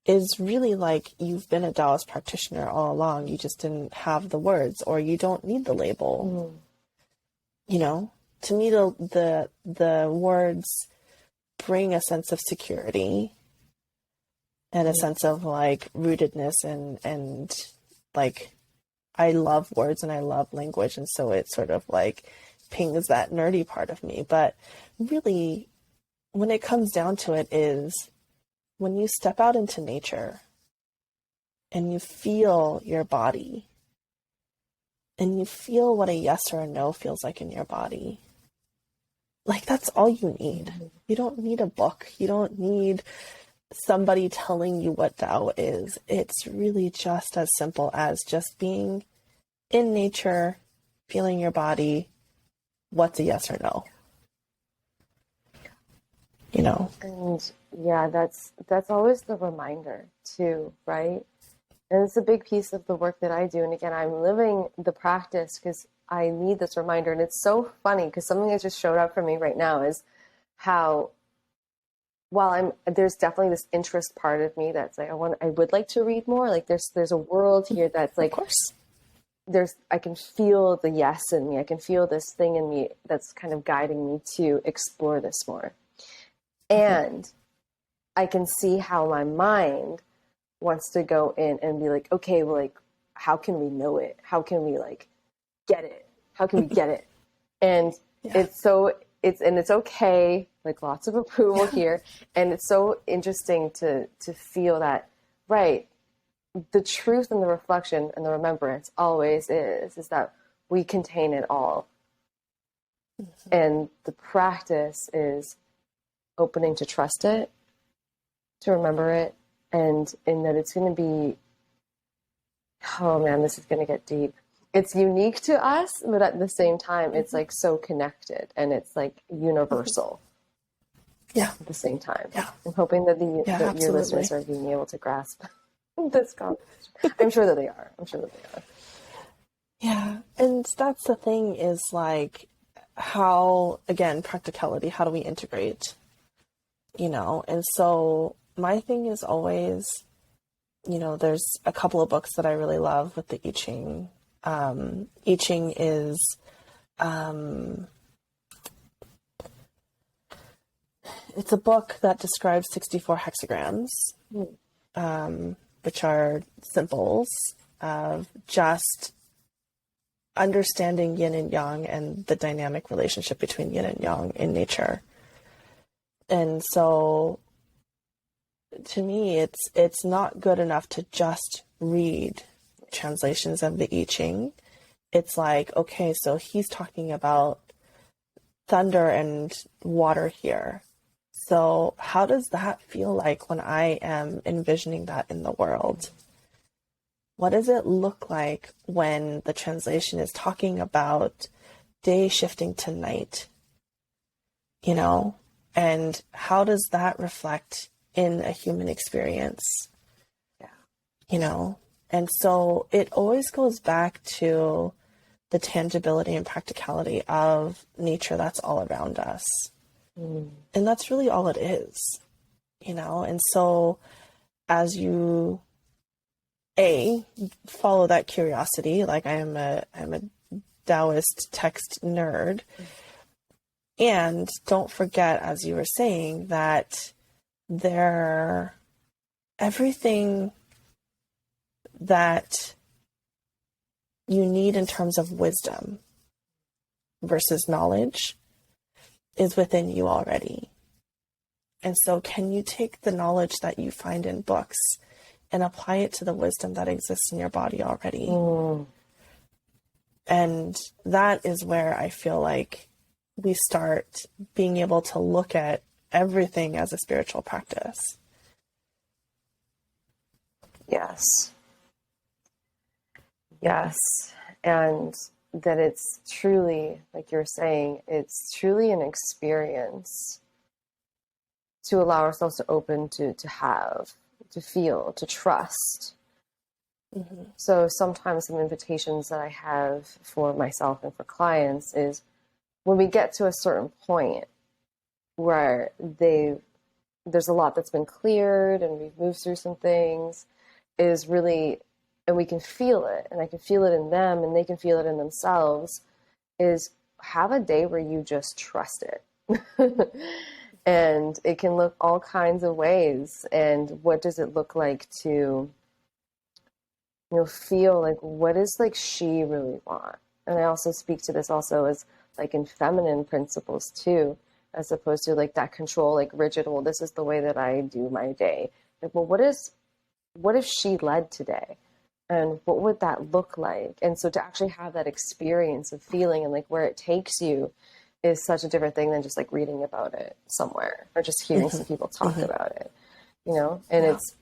is really like you've been a Taoist practitioner all along. You just didn't have the words, or you don't need the label. To me, the words bring a sense of security and a sense of like rootedness, and like, I love words and I love language, and so it sort of like pings that nerdy part of me. But really, when it comes down to it, is when you step out into nature and you feel your body and you feel what a yes or a no feels like in your body, like, that's all you need. You don't need a book. You don't need somebody telling you what Tao is. It's really just as simple as just being in nature, feeling your body. What's a yes or no? And yeah, that's always the reminder too, right? And it's a big piece of the work that I do. And again, I'm living the practice because I need this reminder. And it's so funny because something that just showed up for me right now is how, while there's definitely this interest part of me that's like, I would like to read more. Like there's a world here that's like, of course, I can feel the yes in me. I can feel this thing in me that's kind of guiding me to explore this more. And I can see how my mind wants to go in and be like, okay, well, like, how can we know it? How can we like get it? How can we get it? And it's okay, like lots of approval here. And it's so interesting to feel that, right, the truth and the reflection and the remembrance always is that we contain it all. And the practice is opening to trust it, to remember it, and in that it's going to be, oh man, this is going to get deep. It's unique to us, but at the same time, it's like so connected and it's like universal. Yeah. At the same time. Yeah. I'm hoping that that your listeners are being able to grasp this conversation. I'm sure that they are. Yeah. And that's the thing is like how, again, practicality, how do we integrate, And so my thing is always, there's a couple of books that I really love with the I Ching. I Ching is, it's a book that describes 64 hexagrams, which are symbols of just understanding yin and yang and the dynamic relationship between yin and yang in nature. And so to me, it's not good enough to just read translations of the I Ching. It's like, okay, so he's talking about thunder and water here. So how does that feel like when I am envisioning that in the world? What does it look like when the translation is talking about day shifting to night? And how does that reflect in a human experience? Yeah. And so it always goes back to the tangibility and practicality of nature that's all around us. And that's really all it is, And so as you follow that curiosity, like I'm a Taoist text nerd, and don't forget, as you were saying, that everything that you need in terms of wisdom versus knowledge is within you already. And so can you take the knowledge that you find in books and apply it to the wisdom that exists in your body already? And that is where I feel like we start being able to look at everything as a spiritual practice. Yes. And that it's truly, like you're saying, it's truly an experience to allow ourselves to open to have, to feel, to trust. So sometimes some invitations that I have for myself and for clients is when we get to a certain point where there's a lot that's been cleared and we've moved through some things, is really, and we can feel it, and I can feel it in them and they can feel it in themselves, is have a day where you just trust it. And it can look all kinds of ways. And what does it look like to, feel like, what does like she really want? And I also speak to this also as like in feminine principles too, as opposed to like that control, like rigid, well, this is the way that I do my day. Like, well, what if she led today? And what would that look like? And so to actually have that experience of feeling and like where it takes you is such a different thing than just like reading about it somewhere or just hearing some people talk about it, and it's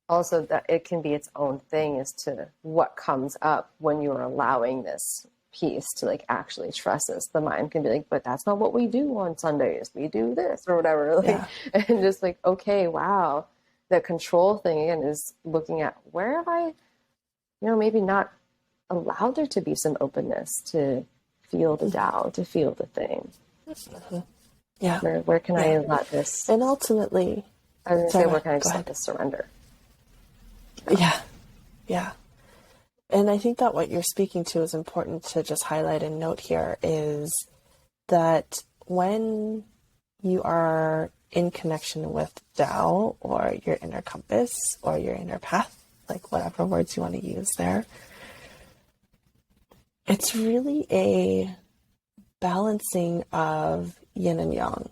also that it can be its own thing as to what comes up when you're allowing this piece to like actually trust this. The mind can be like, but that's not what we do on Sundays. We do this or whatever. And just like, okay, wow. The control thing again is looking at where have I, maybe not allowed there to be some openness to feel the Tao, to feel the thing. Yeah. Where can I let this? And ultimately, I was going to say, where can I just let this surrender? Yeah. And I think that what you're speaking to is important to just highlight and note here is that when you are in connection with Tao or your inner compass or your inner path, like whatever words you want to use there, it's really a balancing of yin and yang.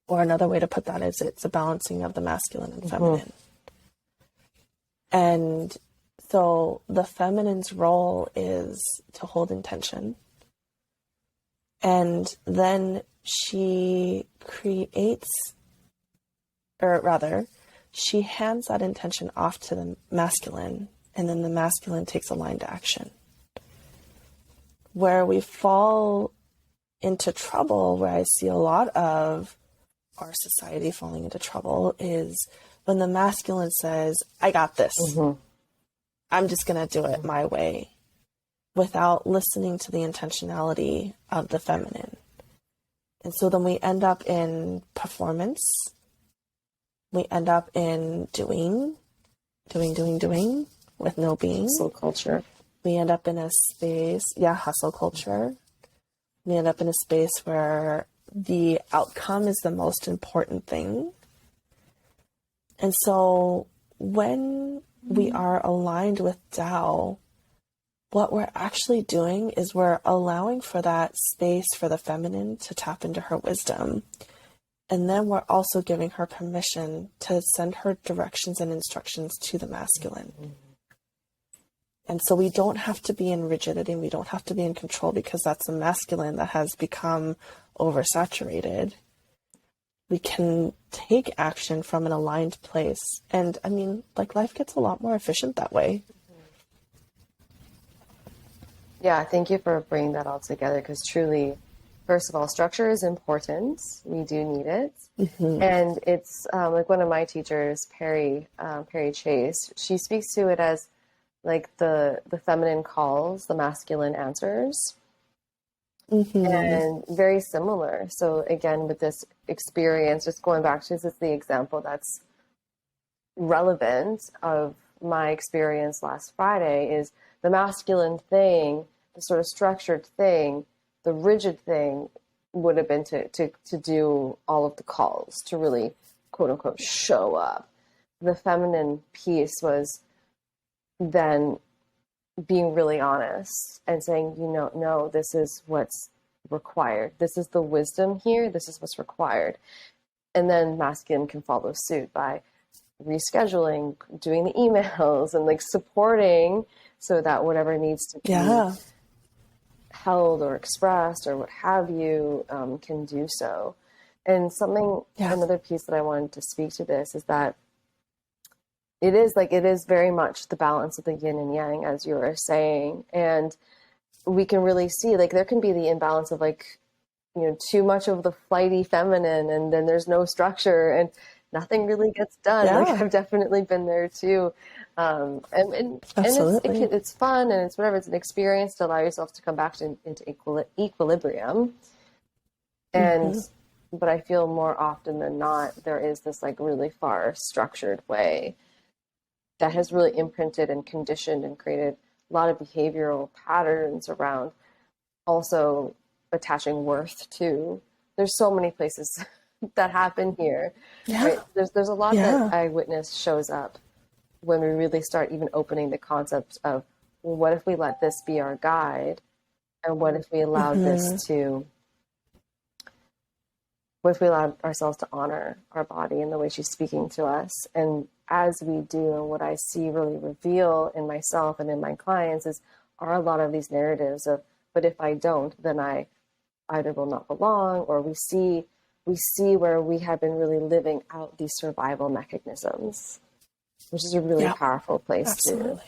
Or another way to put that is it's a balancing of the masculine and feminine. And so the feminine's role is to hold intention And then she creates, or rather, she hands that intention off to the masculine, and then the masculine takes aligned action. Where we fall into trouble, where I see a lot of our society falling into trouble, is when the masculine says, I got this. I'm just going to do it my way, without listening to the intentionality of the feminine. And so then we end up in performance. We end up in doing with no being. Hustle culture. We end up in a space, hustle culture. We end up in a space where the outcome is the most important thing. And so when we are aligned with Tao, what we're actually doing is we're allowing for that space for the feminine to tap into her wisdom. And then we're also giving her permission to send her directions and instructions to the masculine. And so we don't have to be in rigidity and we don't have to be in control, because that's a masculine that has become oversaturated. We can take action from an aligned place. And I mean, like, life gets a lot more efficient that way. Yeah, thank you for bringing that all together, because truly, first of all, structure is important. We do need it. And it's like one of my teachers, Perry Chase, she speaks to it as like the feminine calls, the masculine answers. And very similar. So again, with this experience, just going back to this is the example that's relevant of my experience last Friday, is the masculine thing, the sort of structured thing, the rigid thing would have been to do all of the calls, to really, quote unquote, show up. The feminine piece was then being really honest and saying, no, this is what's required. This is the wisdom here. This is what's required. And then masculine can follow suit by rescheduling, doing the emails, and like supporting so that whatever needs to be held or expressed or what have you can do so. And another piece that I wanted to speak to this is that it is very much the balance of the yin and yang, as you were saying. And we can really see, like, there can be the imbalance of, like, too much of the flighty feminine, and then there's no structure and nothing really gets done. Like, I've definitely been there too. And it's fun, and it's whatever. It's an experience to allow yourself to come back into equilibrium. And, but I feel more often than not, there is this like really far structured way that has really imprinted and conditioned and created a lot of behavioral patterns around also attaching worth to. There's so many places that happen here. Right? There's a lot that I witness shows up when we really start even opening the concept of, well, what if we let this be our guide? And what if we allowed what if we allowed ourselves to honor our body in the way she's speaking to us? And as we do, and what I see really reveal in myself and in my clients are a lot of these narratives of, but if I don't, then I either will not belong, or we see where we have been really living out these survival mechanisms, which is a really powerful place to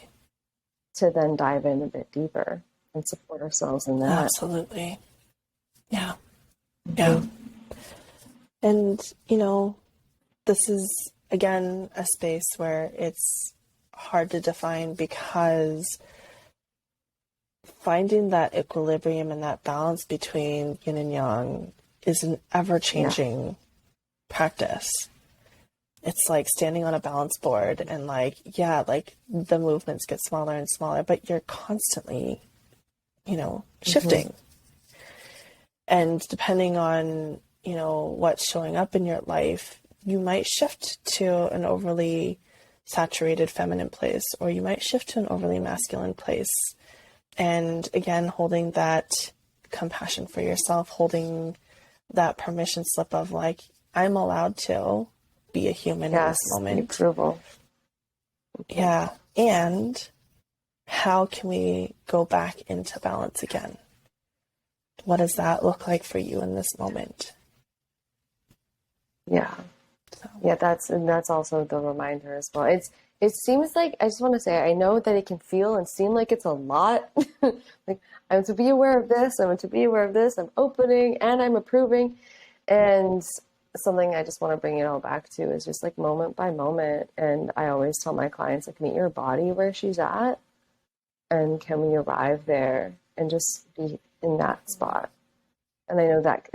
then dive in a bit deeper and support ourselves in that. Absolutely. Yeah. And, this is, again, a space where it's hard to define, because finding that equilibrium and that balance between yin and yang is an ever-changing practice. It's like standing on a balance board and the movements get smaller and smaller, but you're constantly, shifting. And depending on, what's showing up in your life, you might shift to an overly saturated feminine place, or you might shift to an overly masculine place. And again, holding that compassion for yourself, holding that permission slip of like, I'm allowed to be a human in this moment. Approval. Yeah. And how can we go back into balance again? what does that look like for you in this moment? Yeah. So. Yeah, that's also the reminder as well. It seems like, I just want to say, I know that it can feel and seem like it's a lot. Like, I'm to be aware of this, I'm to be aware of this, I'm opening and I'm approving. And something I just want to bring it all back to is just like moment by moment. And I always tell my clients, like, meet your body where she's at, and can we arrive there and just be in that spot. And I know that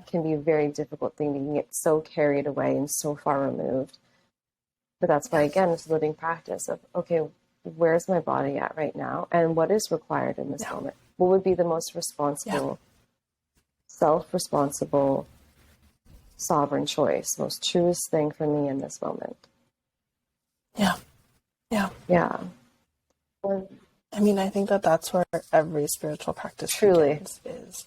can be a very difficult thing. You can get so carried away and so far removed. But that's why, again, it's a living practice of, okay, where's my body at right now? And what is required in this moment? What would be the most responsible, self-responsible, sovereign choice, most truest thing for me in this moment? Yeah. Yeah. Yeah. Well, I mean, I think that that's where every spiritual practice truly begins, is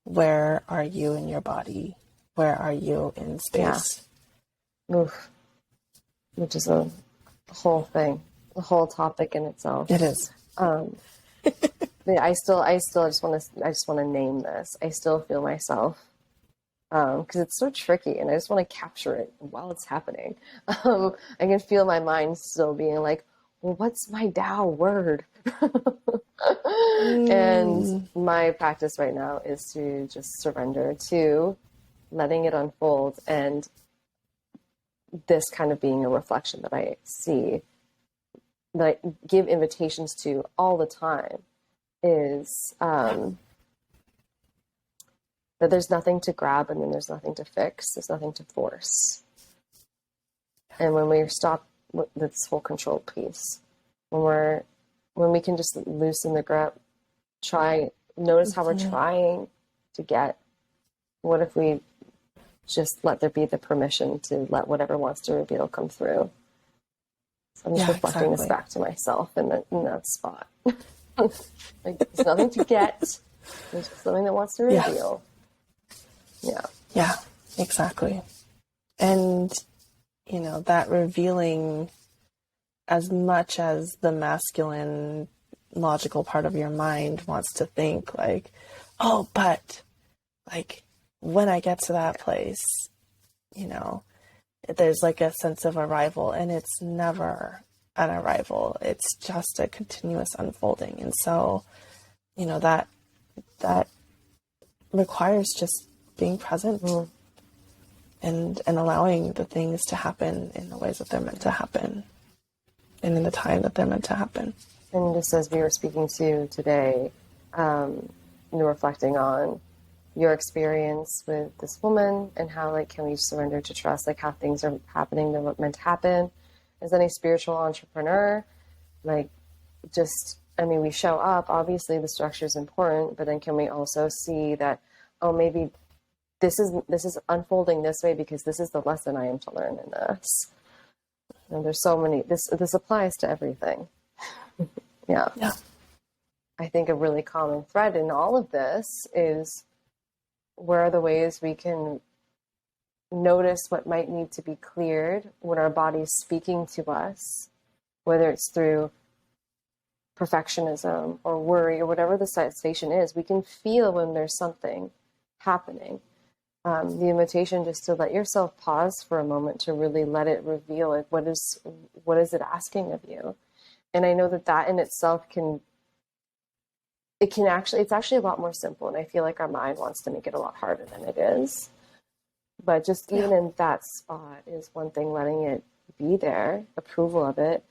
where are you in your body? Where are you in space? Yeah. Oof. Which is a whole thing, a whole topic in itself. It is. I just want to name this. I still feel myself, because it's so tricky, and I just want to capture it while it's happening. I can feel my mind still being like, well, what's my Tao word? And my practice right now is to just surrender to letting it unfold, and this kind of being a reflection that I see, that I give invitations to all the time, is that there's nothing to grab, and then there's nothing to fix, there's nothing to force. And when we stop with this whole control piece, when we can just loosen the grip, notice how we're trying to get. What if we just let there be the permission to let whatever wants to reveal come through? So I'm just reflecting this back to myself in that spot. Like, there's nothing to get. There's something that wants to reveal. Yeah. Yeah, exactly. And, that revealing, as much as the masculine logical part of your mind wants to think like, oh, but like when I get to that place, there's like a sense of arrival, and it's never an arrival. It's just a continuous unfolding. And so, that requires just being present and allowing the things to happen in the ways that they're meant to happen and in the time that they're meant to happen. And just as we were speaking to today, reflecting on your experience with this woman and how, like, can we surrender to trust, like, how things are happening that were meant to happen. As any spiritual entrepreneur, like, we show up, obviously the structure is important, but then can we also see that, oh, maybe this is unfolding this way because this is the lesson I am to learn in this. And there's so many, this applies to everything. Yeah. I think a really common thread in all of this is, where are the ways we can notice what might need to be cleared when our body's speaking to us, whether it's through perfectionism or worry or whatever the sensation is. We can feel when there's something happening. The invitation just to let yourself pause for a moment to really let it reveal, like, what is it asking of you? And I know that in itself it's actually a lot more simple. And I feel like our mind wants to make it a lot harder than it is. But just even in that spot is one thing, letting it be there, approval of it.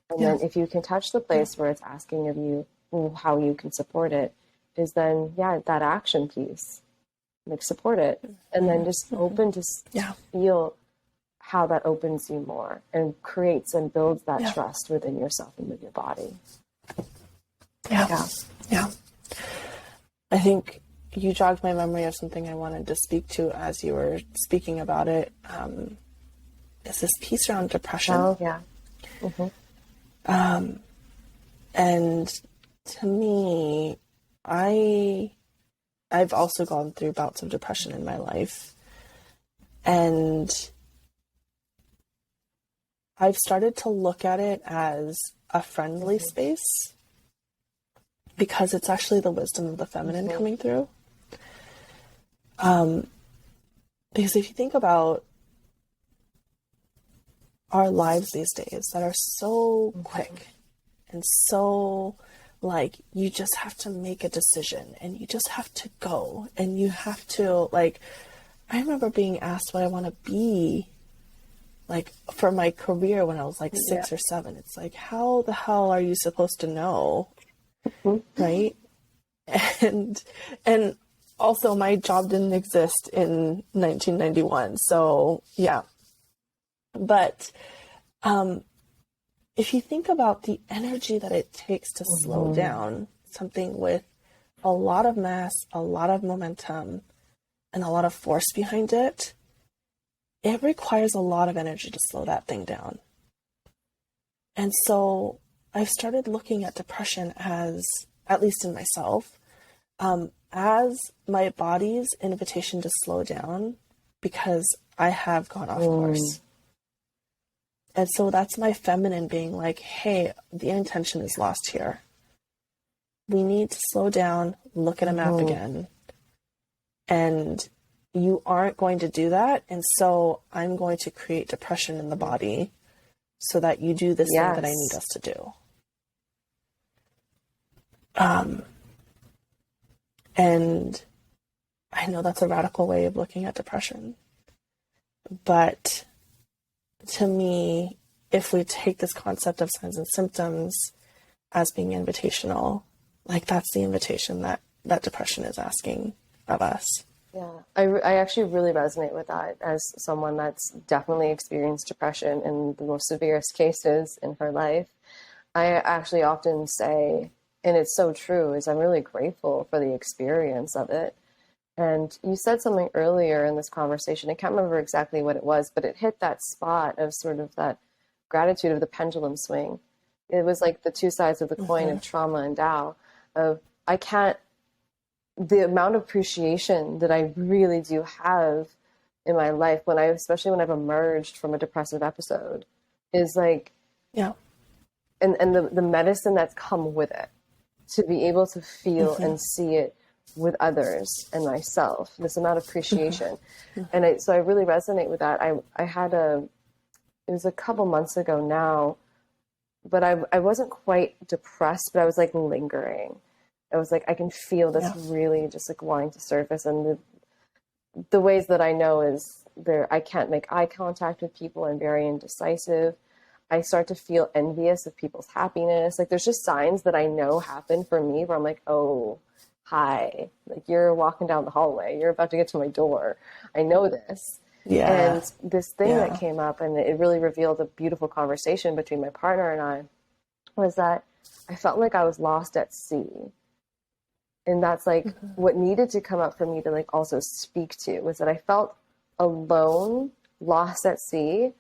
And then if you can touch the place where it's asking of you how you can support it, is then, that action piece. Like, support it. And then just open to feel how that opens you more and creates and builds that trust within yourself and with your body. Yeah. I think you jogged my memory of something I wanted to speak to as you were speaking about it. Is this piece around depression? Oh, yeah. Mm-hmm. And to me, I've also gone through bouts of depression in my life. And I've started to look at it as a friendly space. because it's actually the wisdom of the feminine coming through. Because if you think about our lives these days that are so quick and so like, you just have to make a decision and you just have to go and you have to, like, I remember being asked what I want to be like for my career when I was like 6 or 7. It's like, how the hell are you supposed to know? Right? And also my job didn't exist in 1991. So yeah. But if you think about the energy that it takes to slow down something with a lot of mass, a lot of momentum, and a lot of force behind it, it requires a lot of energy to slow that thing down. And so I've started looking at depression as, at least in myself, as my body's invitation to slow down because I have gone off course. And so that's my feminine being like, hey, the intention is lost here. We need to slow down, look at a map again. And you aren't going to do that. And so I'm going to create depression in the body so that you do this thing that I need us to do. And I know that's a radical way of looking at depression. But to me, if we take this concept of signs and symptoms as being invitational, like that's the invitation that depression is asking of us. Yeah, I actually really resonate with that as someone that's definitely experienced depression in the most severest cases in her life. I actually often say, and it's so true, is I'm really grateful for the experience of it. And you said something earlier in this conversation, I can't remember exactly what it was, but it hit that spot of sort of that gratitude of the pendulum swing. It was like the two sides of the coin of trauma and Tao, of the amount of appreciation that I really do have in my life especially when I've emerged from a depressive episode is like, and the medicine that's come with it, to be able to feel and see it with others and myself, this amount of appreciation. And so I really resonate with that. I had it was a couple months ago now, but I wasn't quite depressed, but I was like lingering. I was like, I can feel this really just like wanting to surface. And the ways that I know is I can't make eye contact with people. I'm very indecisive. I start to feel envious of people's happiness. Like there's just signs that I know happen for me where I'm like, oh, hi, like you're walking down the hallway. You're about to get to my door. I know this. Yeah. And this thing that came up, and it really revealed a beautiful conversation between my partner and I, was that I felt like I was lost at sea. And that's like what needed to come up for me to like also speak to, was that I felt alone, lost at sea,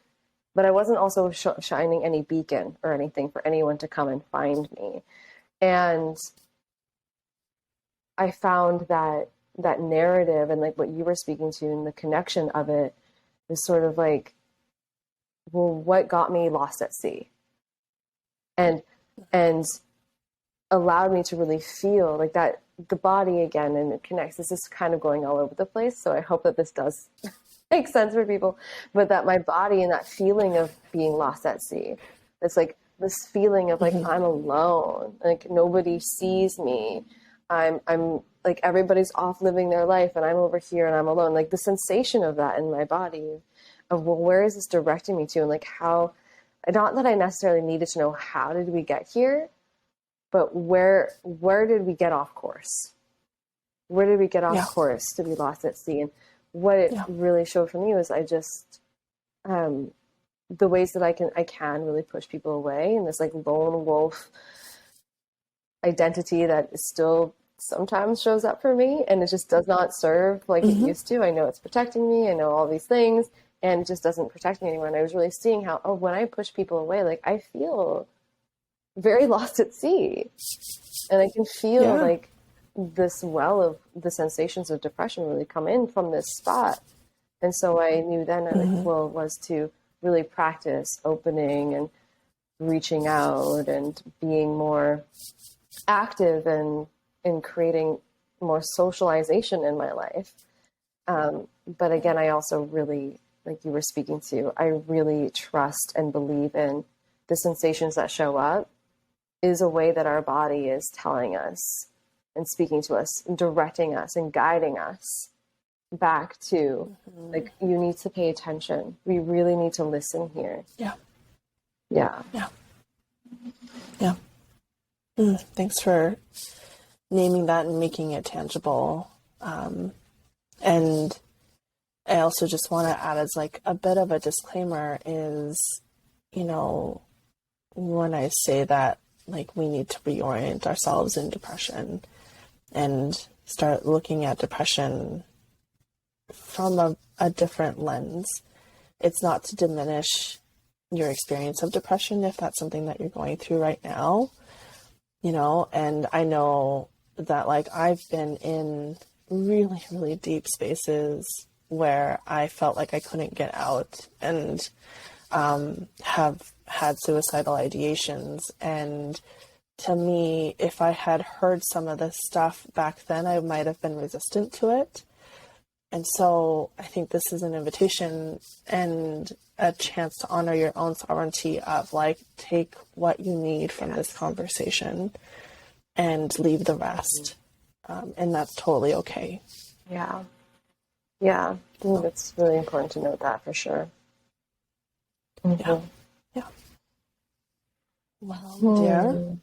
but I wasn't also shining any beacon or anything for anyone to come and find me. And I found that narrative and like what you were speaking to and the connection of it is sort of like, well, what got me lost at sea? And allowed me to really feel like that, the body again, and it connects. This is kind of going all over the place, so I hope that this does make sense for people, but that my body and that feeling of being lost at sea, it's like this feeling of like, I'm alone, like nobody sees me. I'm like, everybody's off living their life and I'm over here and I'm alone. Like the sensation of that in my body of, well, where is this directing me to? And like how, not that I necessarily needed to know how did we get here, but where did we get off course? Where did we get off course to be lost at sea? And what it really showed for me was I just, the ways that I can really push people away, and this like lone wolf identity that is still sometimes shows up for me, and it just does not serve like it used to. I know it's protecting me. I know all these things, and it just doesn't protect me anymore. And I was really seeing how, when I push people away, like I feel very lost at sea, and I can feel like this well of the sensations of depression really come in from this spot. And so I knew then was to really practice opening and reaching out and being more active in creating more socialization in my life. But again, I also really, like you were speaking to, I really trust and believe in the sensations that show up is a way that our body is telling us and speaking to us, and directing us and guiding us back to like, you need to pay attention. We really need to listen here. Yeah. Yeah. Yeah. Yeah. Thanks for naming that and making it tangible. And I also just want to add as like a bit of a disclaimer is, you know, when I say that, like, we need to reorient ourselves in depression and start looking at depression from a different lens. It's not to diminish your experience of depression if that's something that you're going through right now, you know, and I know that, like, I've been in really, really deep spaces where I felt like I couldn't get out and have had suicidal ideations. And to me, if I had heard some of this stuff back then, I might have been resistant to it. And so I think this is an invitation and a chance to honor your own sovereignty of, like, take what you need from this conversation and leave the rest. And that's totally okay. Yeah. Yeah. I think it's really important to note that for sure. Yeah. Yeah. Well, dear,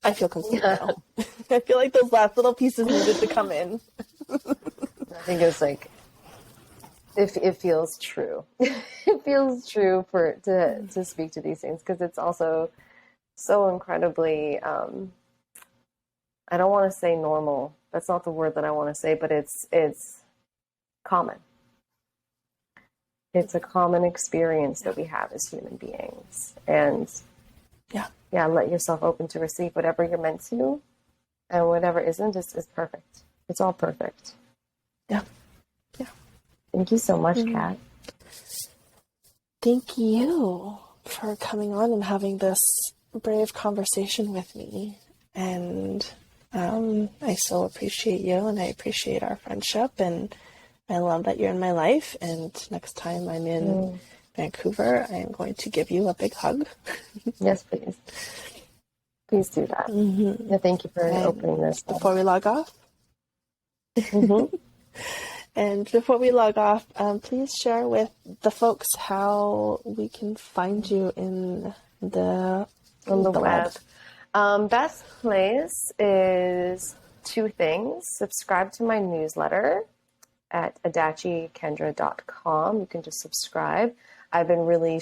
I feel complete now. I feel like those last little pieces needed to come in. I think it's like, it feels true. It feels true to speak to these things, because it's also so incredibly, I don't want to say normal. That's not the word that I want to say, but it's common. It's a common experience that we have as human beings. And yeah, let yourself open to receive whatever you're meant to, and whatever isn't is perfect. It's all perfect. Yeah. Yeah. Thank you so much, Kat. Thank you for coming on and having this brave conversation with me. And I so appreciate you, and I appreciate our friendship, and I love that you're in my life. And next time I'm in Vancouver, I am going to give you a big hug. Yes, please. Please do that. Yeah, thank you for opening this. Before we log off. And before we log off, please share with the folks how we can find you on the web. Best place is two things. Subscribe to my newsletter at adachikendra.com. You can just subscribe. I've been really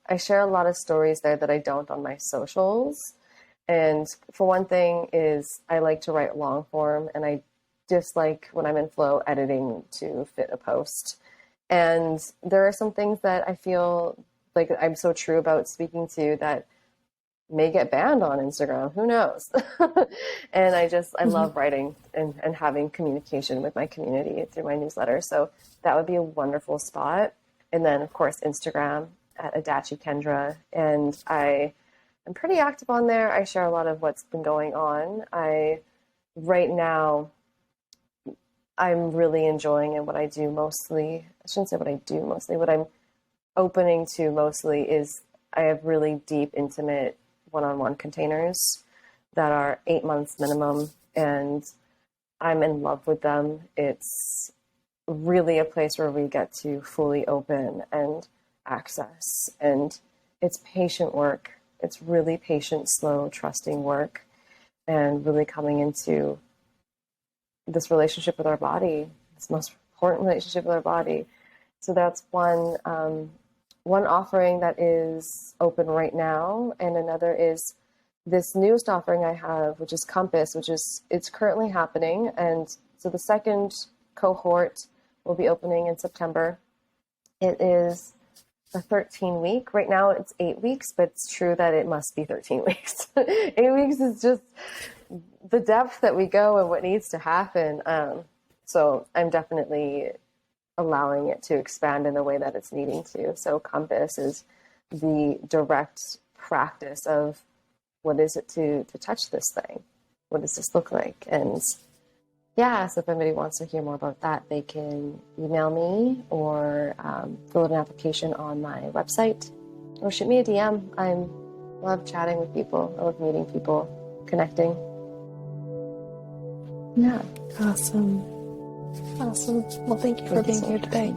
I share a lot of stories there that I don't on my socials. And for one thing is I like to write long form, and I dislike when I'm in flow editing to fit a post. And there are some things that I feel like I'm so true about speaking to that may get banned on Instagram. Who knows? And I love writing and having communication with my community through my newsletter. So that would be a wonderful spot. And then, of course, Instagram at Adachi Kendra. And I am pretty active on there. I share a lot of what's been going on. Right now, I'm really enjoying in what I do mostly. I shouldn't say what I do mostly. What I'm opening to mostly is I have really deep, intimate one-on-one containers that are 8 months minimum, and I'm in love with them. It's really a place where we get to fully open and access, and it's patient work. It's really patient, slow, trusting work, and really coming into this relationship with our body, this most important relationship with our body. So that's one offering that is open right now, and another is this newest offering I have, which is Compass, it's currently happening, and so the second cohort will be opening in September. It is a 13-week. Right now it's 8 weeks, but it's true that it must be 13 weeks. 8 weeks is just the depth that we go and what needs to happen. So I'm definitely allowing it to expand in the way that it's needing to. So Compass is the direct practice of what is it to touch this thing. what does this look like? And yeah, so if anybody wants to hear more about that, they can email me or fill out an application on my website or shoot me a DM. I love chatting with people. I love meeting people, connecting. Yeah. Awesome. Well, thank you for being here today.